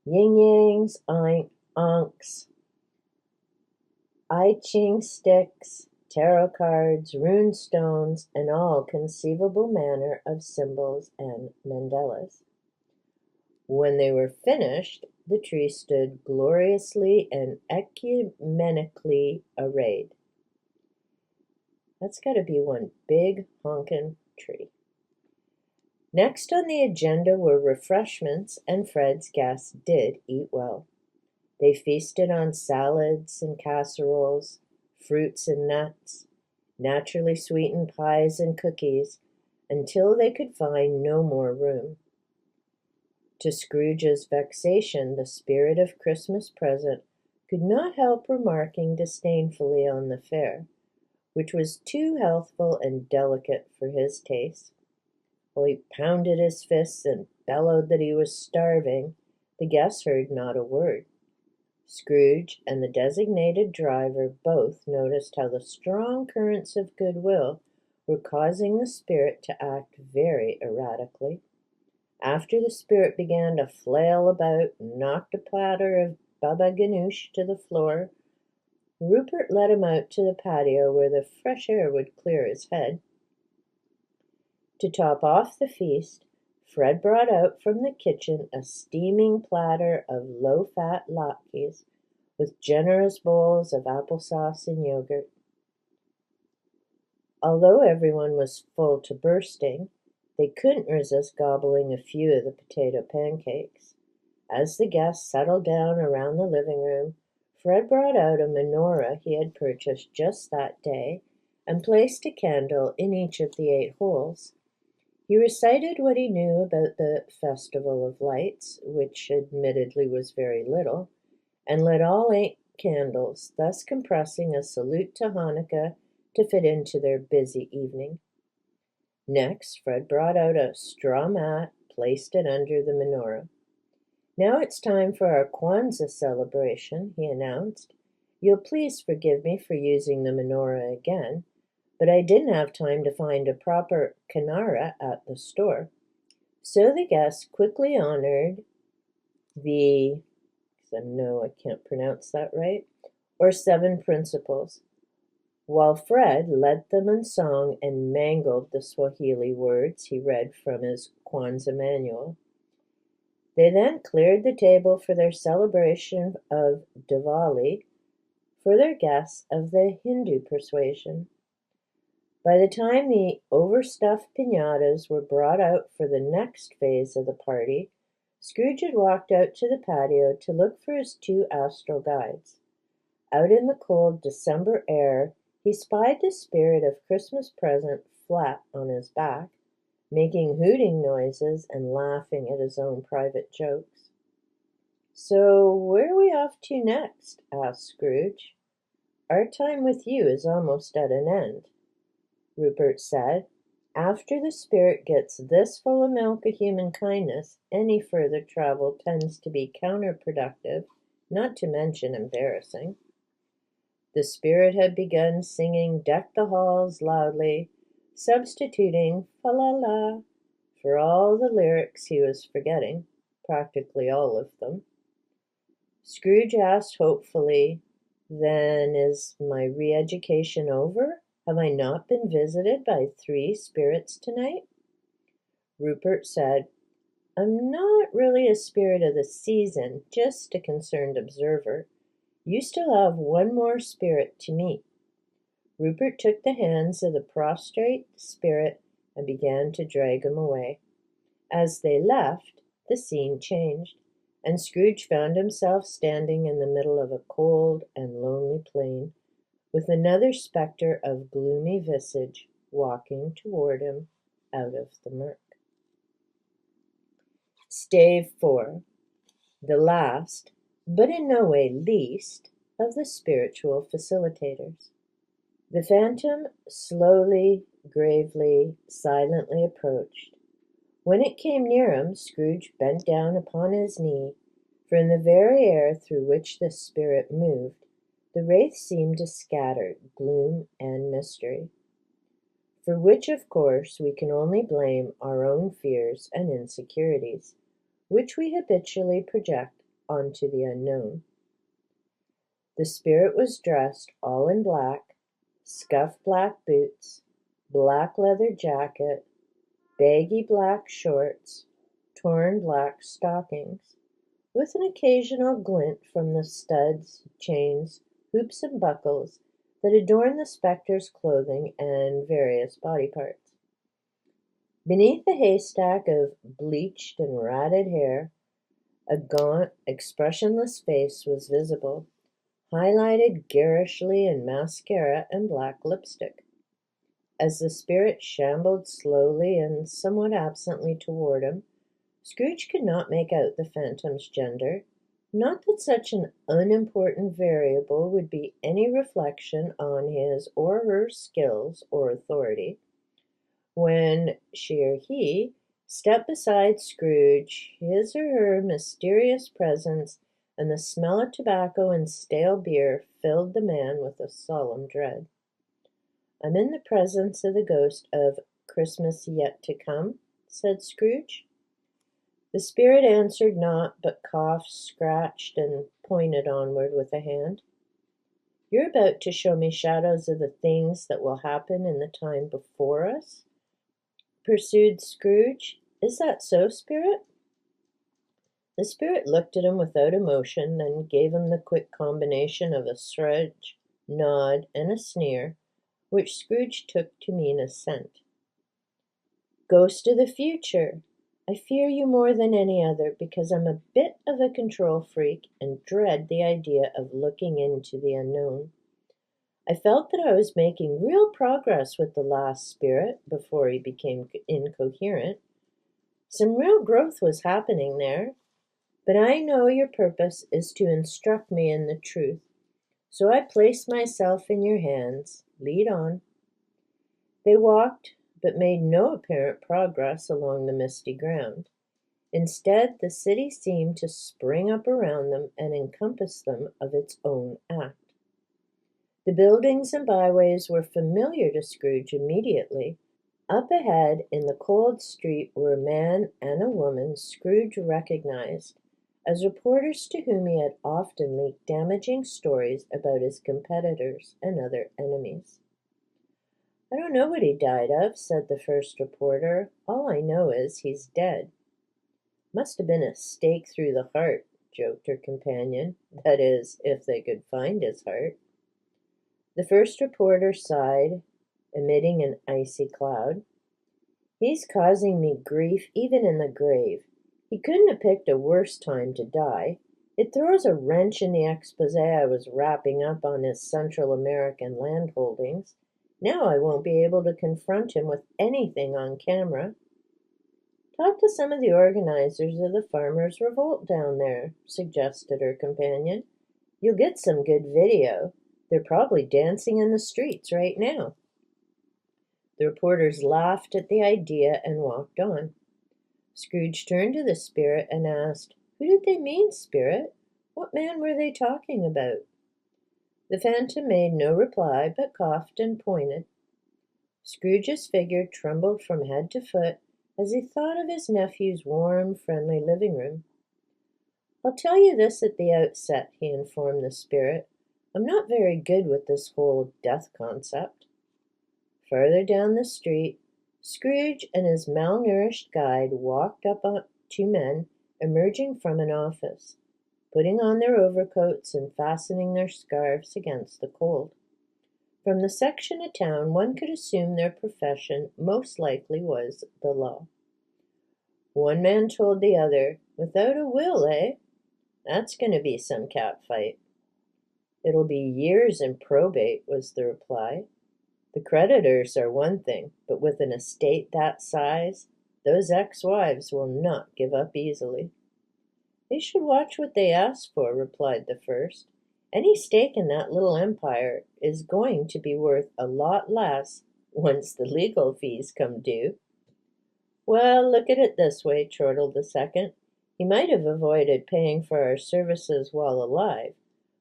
yin-yangs, ankhs, I Ching sticks, tarot cards, rune stones, and all conceivable manner of symbols and mandalas. When they were finished, the tree stood gloriously and ecumenically arrayed. That's got to be one big honkin' tree. Next on the agenda were refreshments, and Fred's guests did eat well. They feasted on salads and casseroles, fruits and nuts, naturally sweetened pies and cookies, until they could find no more room. To Scrooge's vexation, the spirit of Christmas present could not help remarking disdainfully on the fare, which was too healthful and delicate for his taste. While he pounded his fists and bellowed that he was starving, the guests heard not a word. Scrooge and the designated driver both noticed how the strong currents of goodwill were causing the spirit to act very erratically. After the spirit began to flail about and knocked a platter of baba ganoush to the floor, Rupert led him out to the patio where the fresh air would clear his head. To top off the feast, Fred brought out from the kitchen a steaming platter of low-fat latkes with generous bowls of applesauce and yogurt. Although everyone was full to bursting, they couldn't resist gobbling a few of the potato pancakes. As the guests settled down around the living room, Fred brought out a menorah he had purchased just that day and placed a candle in each of the 8 holes. He recited what he knew about the Festival of Lights, which admittedly was very little, and lit all 8 candles, thus compressing a salute to Hanukkah to fit into their busy evening. Next, Fred brought out a straw mat, placed it under the menorah. "Now it's time for our Kwanzaa celebration," he announced. "You'll please forgive me for using the menorah again, but I didn't have time to find a proper kinara at the store." So the guests quickly honored the, no, I can't pronounce that right, or 7 principles, while Fred led them in song and mangled the Swahili words he read from his Kwanzaa manual. They then cleared the table for their celebration of Diwali for their guests of the Hindu persuasion. By the time the overstuffed piñatas were brought out for the next phase of the party, Scrooge had walked out to the patio to look for his 2 astral guides. Out in the cold December air, he spied the spirit of Christmas present flat on his back, making hooting noises and laughing at his own private jokes. "So where are we off to next?" asked Scrooge. "Our time with you is almost at an end," Rupert said. "After the spirit gets this full of milk of human kindness, any further travel tends to be counterproductive, not to mention embarrassing." The spirit had begun singing "Deck the Halls" loudly, substituting "fa-la-la" for all the lyrics he was forgetting, practically all of them. Scrooge asked hopefully, "Then is my re-education over? Have I not been visited by 3 spirits tonight?" Rupert said, "I'm not really a spirit of the season, just a concerned observer. You still have 1 more spirit to meet." Rupert took the hands of the prostrate spirit and began to drag him away. As they left, the scene changed, and Scrooge found himself standing in the middle of a cold and lonely plain, with another spectre of gloomy visage walking toward him out of the murk. Stave 4. The last, but in no way least, of the spiritual facilitators. The phantom slowly, gravely, silently approached. When it came near him, Scrooge bent down upon his knee, for in the very air through which the spirit moved, the wraith seemed to scatter gloom and mystery, for which, of course, we can only blame our own fears and insecurities, which we habitually project onto the unknown. The spirit was dressed all in black, scuffed black boots, black leather jacket, baggy black shorts, torn black stockings, with an occasional glint from the studs, chains, hoops, and buckles that adorn the spectre's clothing and various body parts. Beneath a haystack of bleached and ratted hair, a gaunt, expressionless face was visible, highlighted garishly in mascara and black lipstick. As the spirit shambled slowly and somewhat absently toward him, Scrooge could not make out the phantom's gender. Not that such an unimportant variable would be any reflection on his or her skills or authority. When she or he stepped beside Scrooge, his or her mysterious presence and the smell of tobacco and stale beer filled the man with a solemn dread. "I'm in the presence of the ghost of Christmas yet to come," said Scrooge. The spirit answered not, but coughed, scratched, and pointed onward with a hand. "You're about to show me shadows of the things that will happen in the time before us?" pursued Scrooge. "Is that so, spirit?" The spirit looked at him without emotion, then gave him the quick combination of a shrug, nod, and a sneer, which Scrooge took to mean assent. "Ghost of the future, I fear you more than any other, because I'm a bit of a control freak and dread the idea of looking into the unknown. I felt that I was making real progress with the last spirit before he became incoherent. Some real growth was happening there, but I know your purpose is to instruct me in the truth, so I place myself in your hands. Lead on." They walked, but made no apparent progress along the misty ground. Instead, the city seemed to spring up around them and encompass them of its own act. The buildings and byways were familiar to Scrooge immediately. Up ahead, in the cold street, were a man and a woman Scrooge recognized as reporters to whom he had often leaked damaging stories about his competitors and other enemies. "I don't know what he died of," said the first reporter. "All I know is he's dead." "Must have been a stake through the heart," joked her companion. "That is, if they could find his heart." The first reporter sighed, emitting an icy cloud. "He's causing me grief even in the grave. He couldn't have picked a worse time to die. It throws a wrench in the expose I was wrapping up on his Central American land holdings. Now I won't be able to confront him with anything on camera." "Talk to some of the organizers of the farmers' revolt down there," suggested her companion. "You'll get some good video. They're probably dancing in the streets right now." The reporters laughed at the idea and walked on. Scrooge turned to the spirit and asked, "Who did they mean, spirit? What man were they talking about?" The phantom made no reply, but coughed and pointed. Scrooge's figure trembled from head to foot as he thought of his nephew's warm, friendly living room. "I'll tell you this at the outset," he informed the spirit. "I'm not very good with this whole death concept." Farther down the street, Scrooge and his malnourished guide walked up on two men emerging from an office, putting on their overcoats and fastening their scarves against the cold. From the section of town, one could assume their profession most likely was the law. One man told the other, "Without a will, eh? That's going to be some cat fight." "It'll be years in probate," was the reply. "The creditors are one thing, but with an estate that size, those ex-wives will not give up easily." "They should watch what they ask for," replied the first. "Any stake in that little empire is going to be worth a lot less once the legal fees come due." "Well, look at it this way," chortled the second. "He might have avoided paying for our services while alive,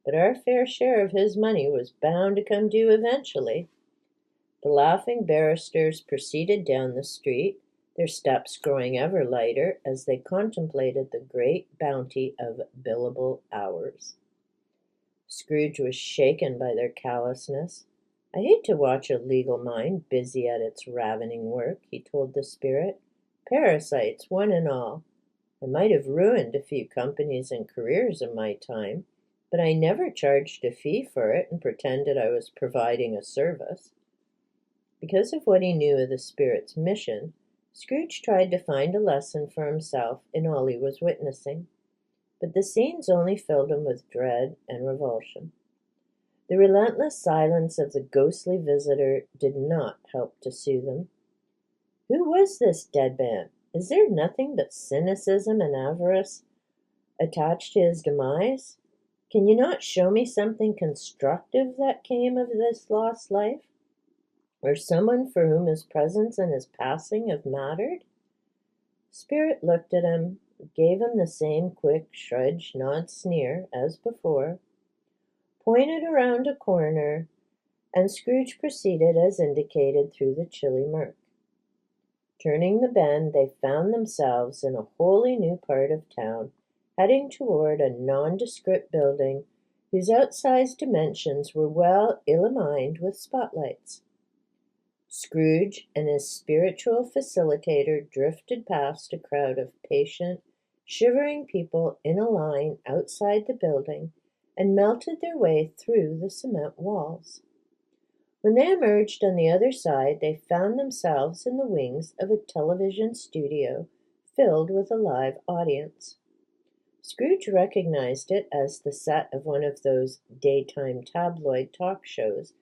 but our fair share of his money was bound to come due eventually." The laughing barristers proceeded down the street, their steps growing ever lighter as they contemplated the great bounty of billable hours. Scrooge was shaken by their callousness. "I hate to watch a legal mind busy at its ravening work," he told the spirit. "Parasites, one and all. I might have ruined a few companies and careers in my time, but I never charged a fee for it and pretended I was providing a service." Because of what he knew of the spirit's mission, Scrooge tried to find a lesson for himself in all he was witnessing, but the scenes only filled him with dread and revulsion. The relentless silence of the ghostly visitor did not help to soothe him. Who was this dead man? Is there nothing but cynicism and avarice attached to his demise? Can you not show me something constructive that came of this lost life? Or someone for whom his presence and his passing have mattered? Spirit looked at him, gave him the same quick shrug, nod, sneer as before, pointed around a corner, and Scrooge proceeded as indicated through the chilly murk. Turning the bend, they found themselves in a wholly new part of town, heading toward a nondescript building whose outsized dimensions were well illumined with spotlights. Scrooge and his spiritual facilitator drifted past a crowd of patient, shivering people in a line outside the building and melted their way through the cement walls. When they emerged on the other side, they found themselves in the wings of a television studio filled with a live audience. Scrooge recognized it as the set of one of those daytime tabloid talk shows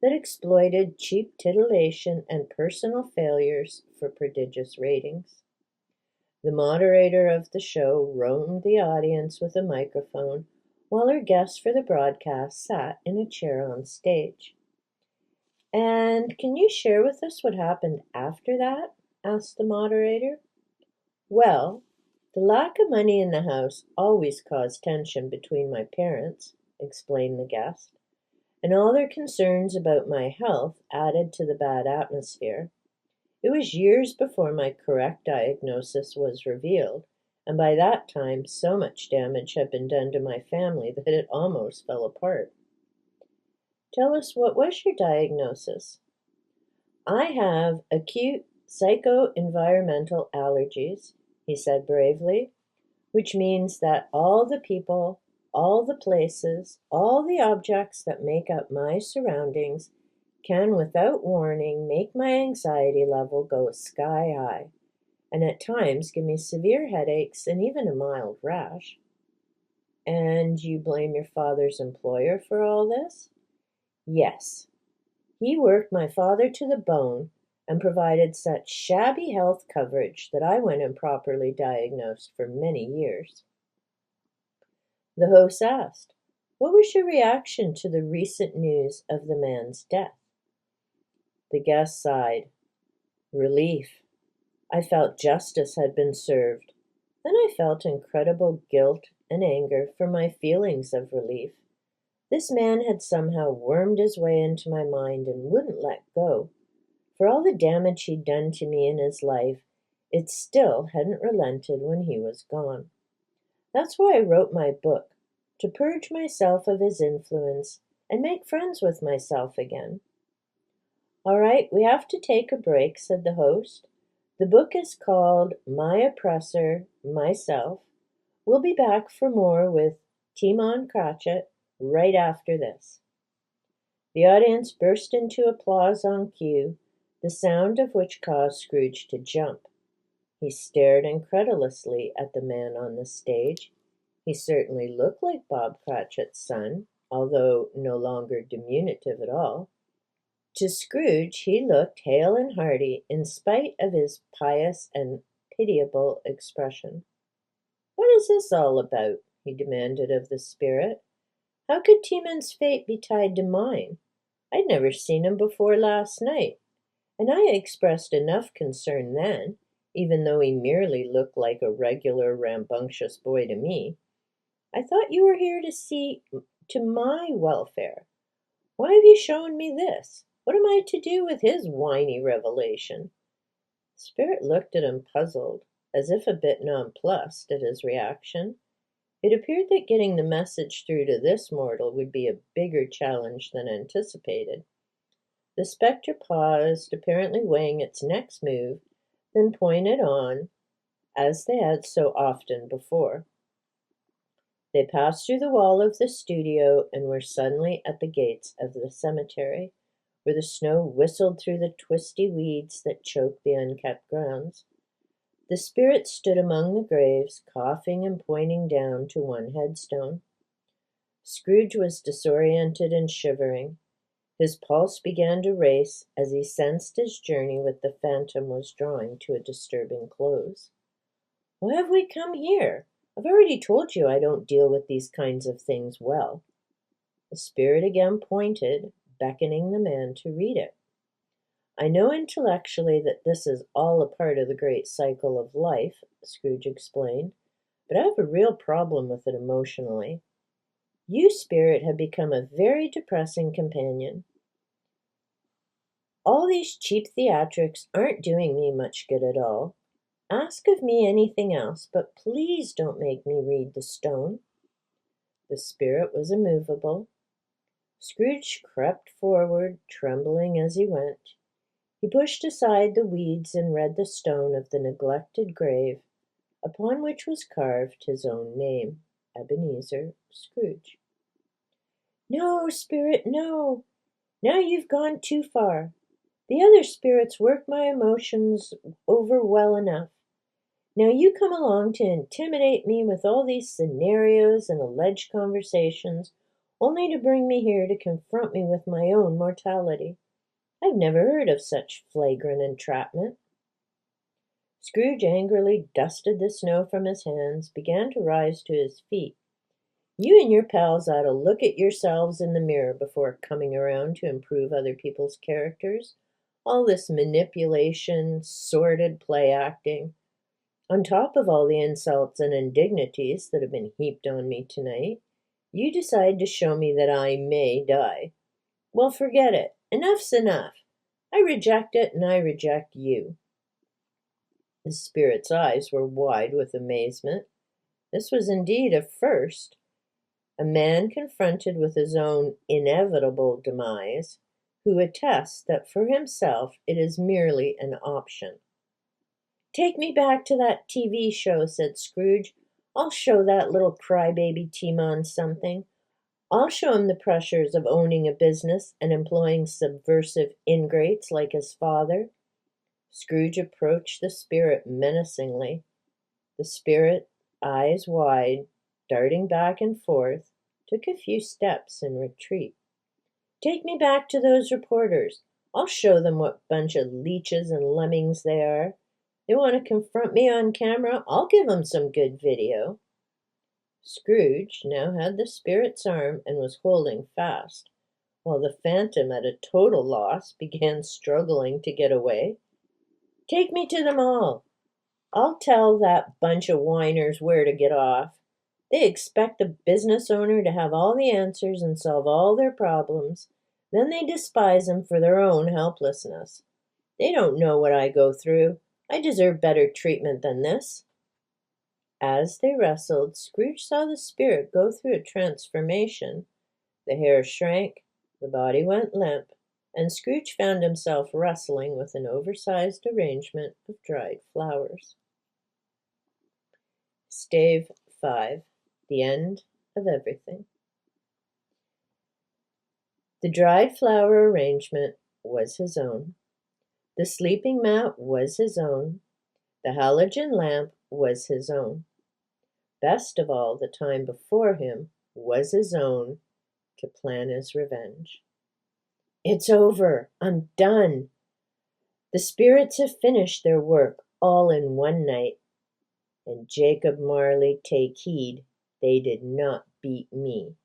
that exploited cheap titillation and personal failures for prodigious ratings. The moderator of the show roamed the audience with a microphone, while her guest for the broadcast sat in a chair on stage. "And can you share with us what happened after that?" asked the moderator. "Well, the lack of money in the house always caused tension between my parents," explained the guest, "and all their concerns about my health added to the bad atmosphere. It was years before my correct diagnosis was revealed, and by that time so much damage had been done to my family that it almost fell apart." "Tell us, what was your diagnosis?" "I have acute psycho-environmental allergies," he said bravely, "which means that all the people, all the places, all the objects that make up my surroundings can without warning make my anxiety level go sky high, and at times give me severe headaches and even a mild rash." "And you blame your father's employer for all this?" "Yes. He worked my father to the bone and provided such shabby health coverage that I went improperly diagnosed for many years." The host asked, "What was your reaction to the recent news of the man's death?" The guest sighed. "Relief. I felt justice had been served. Then I felt incredible guilt and anger for my feelings of relief. This man had somehow wormed his way into my mind and wouldn't let go. For all the damage he'd done to me in his life, it still hadn't relented when he was gone. That's why I wrote my book, to purge myself of his influence and make friends with myself again." "All right, we have to take a break," said the host. "The book is called My Oppressor, Myself. We'll be back for more with Timon Cratchit right after this." The audience burst into applause on cue, the sound of which caused Scrooge to jump. He stared incredulously at the man on the stage. He certainly looked like Bob Cratchit's son, although no longer diminutive at all. To Scrooge he looked hale and hearty, in spite of his pious and pitiable expression. "What is this all about?" he demanded of the spirit. "How could Timon's fate be tied to mine? I'd never seen him before last night, and I expressed enough concern then, even though he merely looked like a regular rambunctious boy to me. I thought you were here to see to my welfare. Why have you shown me this? What am I to do with his whiny revelation?" Spirit looked at him puzzled, as if a bit nonplussed at his reaction. It appeared that getting the message through to this mortal would be a bigger challenge than anticipated. The spectre paused, apparently weighing its next move, then pointed on, as they had so often before. They passed through the wall of the studio and were suddenly at the gates of the cemetery, where the snow whistled through the twisty weeds that choked the unkept grounds. The spirit stood among the graves, coughing and pointing down to one headstone. Scrooge was disoriented and shivering. His pulse began to race as he sensed his journey with the phantom was drawing to a disturbing close. "Why have we come here? I've already told you I don't deal with these kinds of things well." The spirit again pointed, beckoning the man to read it. "I know intellectually that this is all a part of the great cycle of life," Scrooge explained, "but I have a real problem with it emotionally. You, spirit, have become a very depressing companion. All these cheap theatrics aren't doing me much good at all. Ask of me anything else, but please don't make me read the stone." The spirit was immovable. Scrooge crept forward, trembling as he went. He pushed aside the weeds and read the stone of the neglected grave, upon which was carved his own name, Ebenezer Scrooge. "No, spirit, no! Now you've gone too far. The other spirits work my emotions over well enough. Now you come along to intimidate me with all these scenarios and alleged conversations, only to bring me here to confront me with my own mortality. I've never heard of such flagrant entrapment." Scrooge angrily dusted the snow from his hands, began to rise to his feet. "You and your pals ought to look at yourselves in the mirror before coming around to improve other people's characters. All this manipulation, sordid play acting. On top of all the insults and indignities that have been heaped on me tonight, you decide to show me that I may die. Well, forget it. Enough's enough. I reject it, and I reject you." The spirit's eyes were wide with amazement. This was indeed a first. A man confronted with his own inevitable demise, who attests that for himself it is merely an option. "Take me back to that TV show," said Scrooge. "I'll show that little crybaby Timon something. I'll show him the pressures of owning a business and employing subversive ingrates like his father." Scrooge approached the spirit menacingly. The spirit, eyes wide, darting back and forth, took a few steps in retreat. "Take me back to those reporters. I'll show them what bunch of leeches and lemmings they are. They want to confront me on camera. I'll give them some good video." Scrooge now had the spirit's arm and was holding fast, while the phantom, at a total loss, began struggling to get away. "Take me to them all. I'll tell that bunch of whiners where to get off. They expect the business owner to have all the answers and solve all their problems. Then they despise him for their own helplessness. They don't know what I go through. I deserve better treatment than this." As they wrestled, Scrooge saw the spirit go through a transformation. The hair shrank, the body went limp, and Scrooge found himself wrestling with an oversized arrangement of dried flowers. Stave 5. The End of Everything. The dried flower arrangement was his own. The sleeping mat was his own. The halogen lamp was his own. Best of all, the time before him was his own to plan his revenge. "It's over. I'm done. The spirits have finished their work all in one night. And Jacob Marley, take heed, they did not beat me."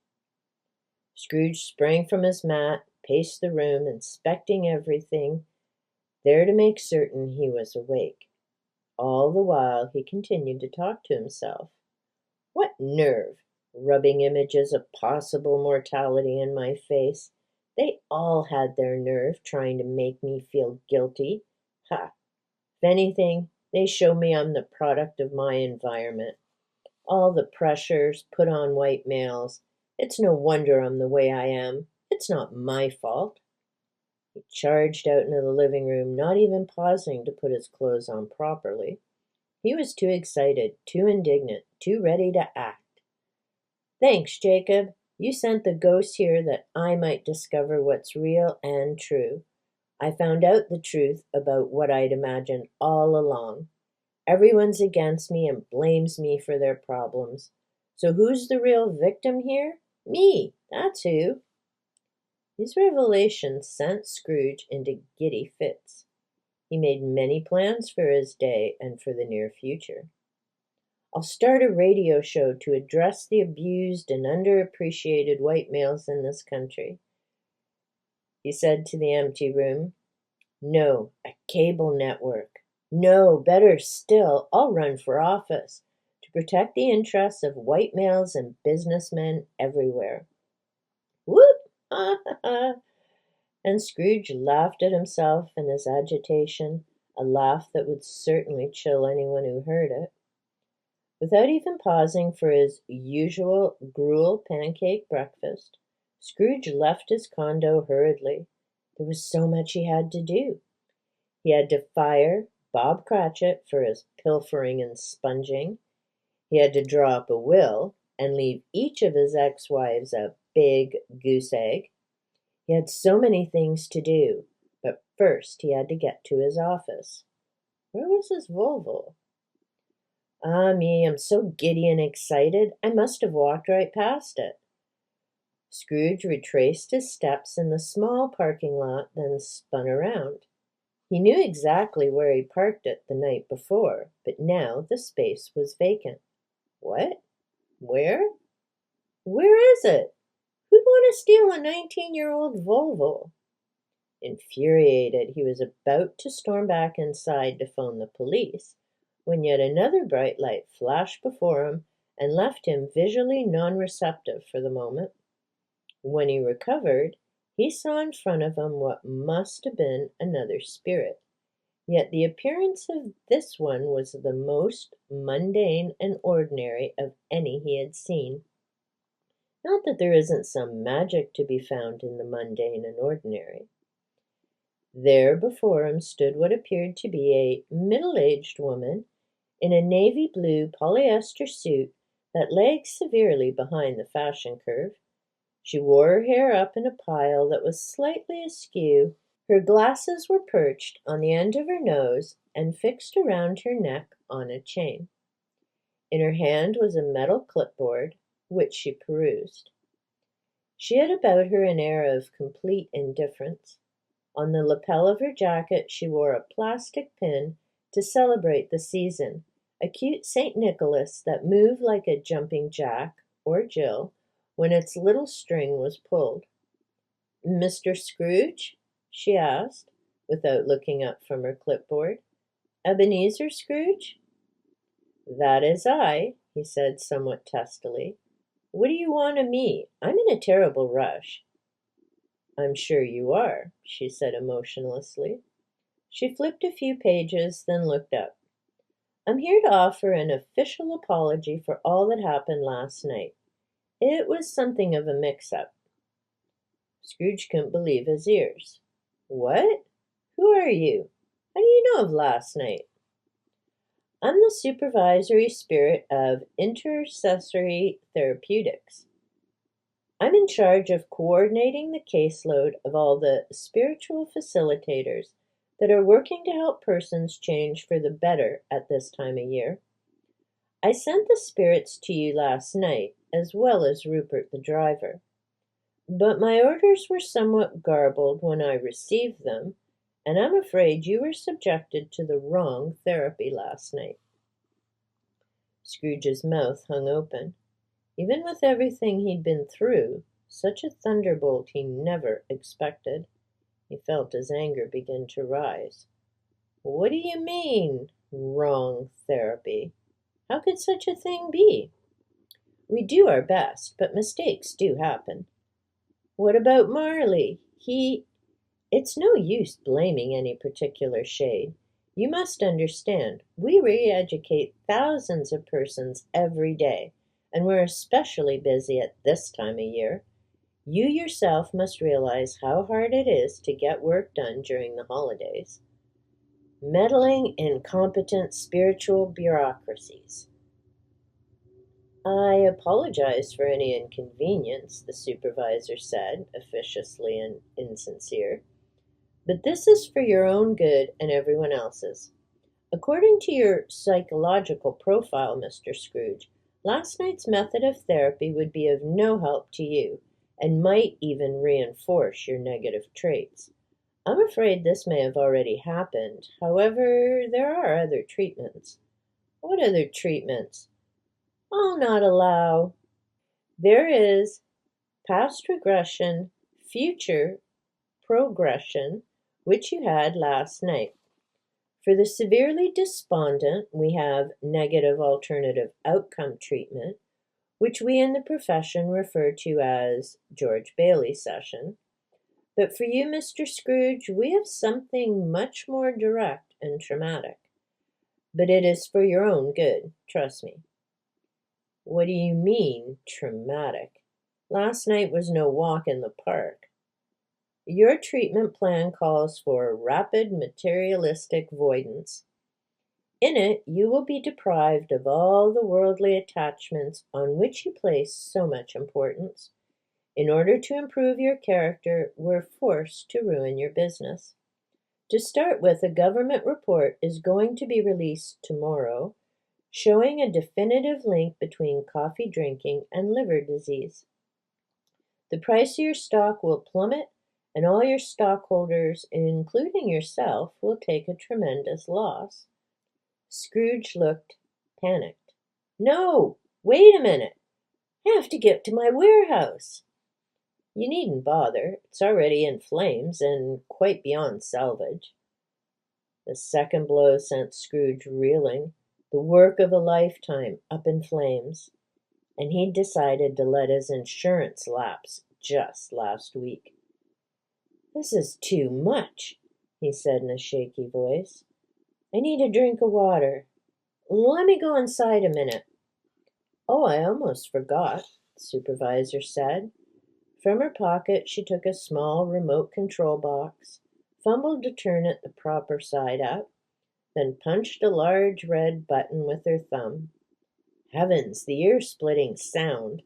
Scrooge sprang from his mat, paced the room, inspecting everything, there to make certain he was awake. All the while he continued to talk to himself. "What nerve, rubbing images of possible mortality in my face. They all had their nerve, trying to make me feel guilty. Ha! If anything, they show me I'm the product of my environment. All the pressures put on white males. It's no wonder I'm the way I am. It's not my fault." He charged out into the living room, not even pausing to put his clothes on properly. He was too excited, too indignant, too ready to act. "Thanks, Jacob. You sent the ghost here that I might discover what's real and true. I found out the truth about what I'd imagined all along. Everyone's against me and blames me for their problems. So who's the real victim here? Me, that's who." These revelations sent Scrooge into giddy fits. He made many plans for his day and for the near future. "I'll start a radio show to address the abused and underappreciated white males in this country," he said to the empty room. "No, a cable network. No, better still, I'll run for office to protect the interests of white males and businessmen everywhere." Whoop! Ha ha ha! And Scrooge laughed at himself and his agitation, a laugh that would certainly chill anyone who heard it. Without even pausing for his usual gruel pancake breakfast, Scrooge left his condo hurriedly. There was so much he had to do. He had to fire Bob Cratchit for his pilfering and sponging. He had to draw up a will and leave each of his ex-wives a big goose egg. He had so many things to do, but first he had to get to his office. Where was his Volvo? Ah me, I'm so giddy and excited, I must have walked right past it. Scrooge retraced his steps in the small parking lot, then spun around. He knew exactly where he parked it the night before, but now the space was vacant. What? Where? Where is it? Who'd want to steal a 19-year-old Volvo? Infuriated, he was about to storm back inside to phone the police, when yet another bright light flashed before him and left him visually non-receptive for the moment. When he recovered, he saw in front of him what must have been another spirit, yet the appearance of this one was the most mundane and ordinary of any he had seen. Not that there isn't some magic to be found in the mundane and ordinary. There before him stood what appeared to be a middle-aged woman in a navy blue polyester suit that lagged severely behind the fashion curve. She wore her hair up in a pile that was slightly askew. Her glasses were perched on the end of her nose and fixed around her neck on a chain. In her hand was a metal clipboard, which she perused. She had about her an air of complete indifference. On the lapel of her jacket she wore a plastic pin to celebrate the season, a cute St. Nicholas that moved like a jumping jack, or Jill, when its little string was pulled. "Mr. Scrooge?" she asked, without looking up from her clipboard. "Ebenezer Scrooge?" "That is I," he said somewhat testily. "What do you want of me? I'm in a terrible rush." "I'm sure you are," she said emotionlessly. She flipped a few pages, then looked up. "I'm here to offer an official apology for all that happened last night. It was something of a mix-up." Scrooge couldn't believe his ears. "What? Who are you? How do you know of last night?" "I'm the supervisory spirit of intercessory therapeutics. I'm in charge of coordinating the caseload of all the spiritual facilitators that are working to help persons change for the better at this time of year. I sent the spirits to you last night, as well as Rupert the driver. But my orders were somewhat garbled when I received them, and I'm afraid you were subjected to the wrong therapy last night." Scrooge's mouth hung open. Even with everything he'd been through, such a thunderbolt he never expected. He felt his anger begin to rise. "What do you mean, wrong therapy? How could such a thing be? We do our best, but mistakes do happen. What about Marley? It's no use blaming any particular shade. You must understand, we re-educate thousands of persons every day, and we're especially busy at this time of year. You yourself must realize how hard it is to get work done during the holidays." Meddling incompetent spiritual bureaucracies. I apologize for any inconvenience, the supervisor said, officiously and insincere, but this is for your own good and everyone else's. According to your psychological profile, Mr. Scrooge, last night's method of therapy would be of no help to you, and might even reinforce your negative traits. I'm afraid this may have already happened. However, there are other treatments. What other treatments? I'll not allow. There is past regression, future progression, which you had last night. For the severely despondent, we have negative alternative outcome treatment, which we in the profession refer to as George Bailey session. But for you, Mr. Scrooge, we have something much more direct and traumatic. But it is for your own good, trust me. What do you mean, traumatic? Last night was no walk in the park. Your treatment plan calls for rapid materialistic voidance. In it, you will be deprived of all the worldly attachments on which you place so much importance. In order to improve your character, we're forced to ruin your business. To start with, a government report is going to be released tomorrow, showing a definitive link between coffee drinking and liver disease. The price of your stock will plummet, and all your stockholders, including yourself, will take a tremendous loss. Scrooge looked panicked. No, wait a minute. I have to get to my warehouse. You needn't bother. It's already in flames and quite beyond salvage. The second blow sent Scrooge reeling. The work of a lifetime up in flames. And he'd decided to let his insurance lapse just last week. This is too much, he said in a shaky voice. I need a drink of water. Let me go inside a minute. Oh, I almost forgot, the supervisor said. From her pocket she took a small remote control box, fumbled to turn it the proper side up, then punched a large red button with her thumb. Heavens, the ear-splitting sound!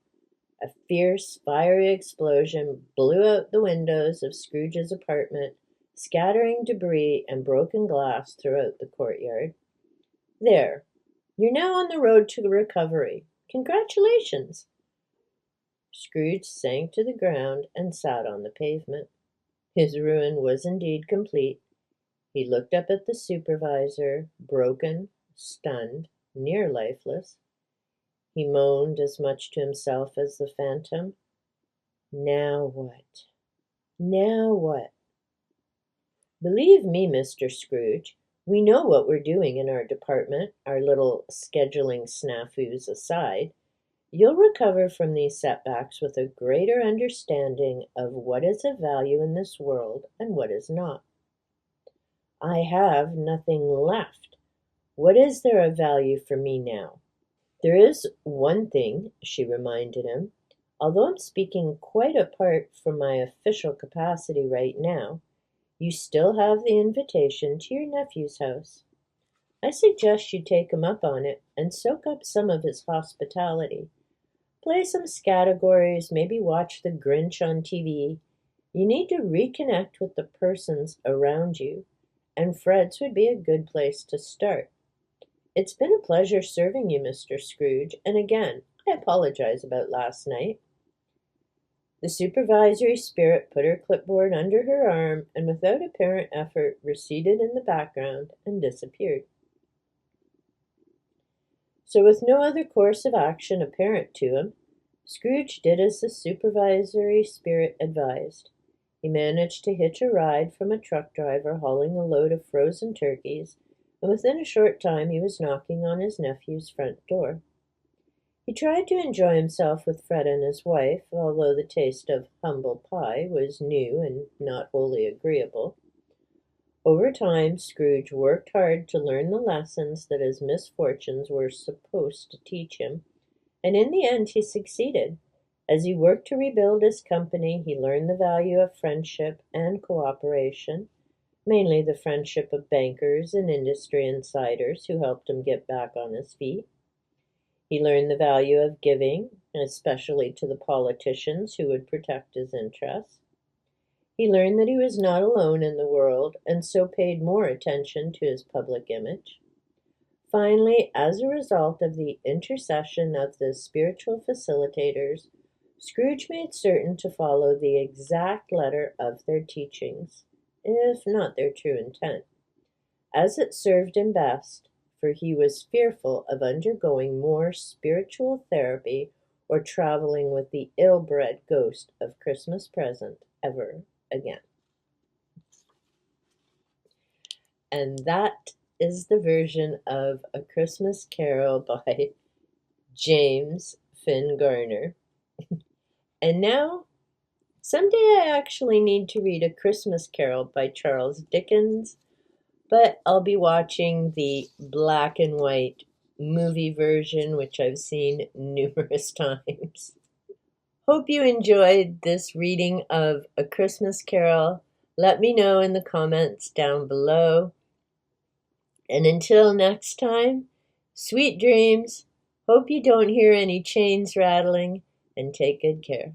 A fierce, fiery explosion blew out the windows of Scrooge's apartment, scattering debris and broken glass throughout the courtyard. There, you're now on the road to recovery. Congratulations! Scrooge sank to the ground and sat on the pavement. His ruin was indeed complete. He looked up at the supervisor, broken, stunned, near lifeless. He moaned as much to himself as the phantom. Now what? Now what? Believe me, Mr. Scrooge, we know what we're doing in our department, our little scheduling snafus aside. You'll recover from these setbacks with a greater understanding of what is of value in this world and what is not. I have nothing left. What is there of value for me now? There is one thing, she reminded him. Although I'm speaking quite apart from my official capacity right now, you still have the invitation to your nephew's house. I suggest you take him up on it and soak up some of his hospitality. Play some categories, maybe watch The Grinch on TV. You need to reconnect with the persons around you, and Fred's would be a good place to start. It's been a pleasure serving you, Mr. Scrooge, and again, I apologize about last night. The supervisory spirit put her clipboard under her arm and without apparent effort receded in the background and disappeared. So with no other course of action apparent to him, Scrooge did as the supervisory spirit advised. He managed to hitch a ride from a truck driver hauling a load of frozen turkeys, and within a short time he was knocking on his nephew's front door. He tried to enjoy himself with Fred and his wife, although the taste of humble pie was new and not wholly agreeable. Over time, Scrooge worked hard to learn the lessons that his misfortunes were supposed to teach him, and in the end he succeeded. As he worked to rebuild his company, he learned the value of friendship and cooperation, mainly the friendship of bankers and industry insiders who helped him get back on his feet. He learned the value of giving, especially to the politicians who would protect his interests. He learned that he was not alone in the world and so paid more attention to his public image. Finally, as a result of the intercession of the spiritual facilitators, Scrooge made certain to follow the exact letter of their teachings, if not their true intent, as it served him best, for he was fearful of undergoing more spiritual therapy or traveling with the ill-bred ghost of Christmas present ever again. And that is the version of A Christmas Carol by James Finn Garner. And now, someday I actually need to read A Christmas Carol by Charles Dickens, but I'll be watching the black and white movie version, which I've seen numerous times. Hope you enjoyed this reading of A Christmas Carol. Let me know in the comments down below. And until next time, sweet dreams. Hope you don't hear any chains rattling, and take good care.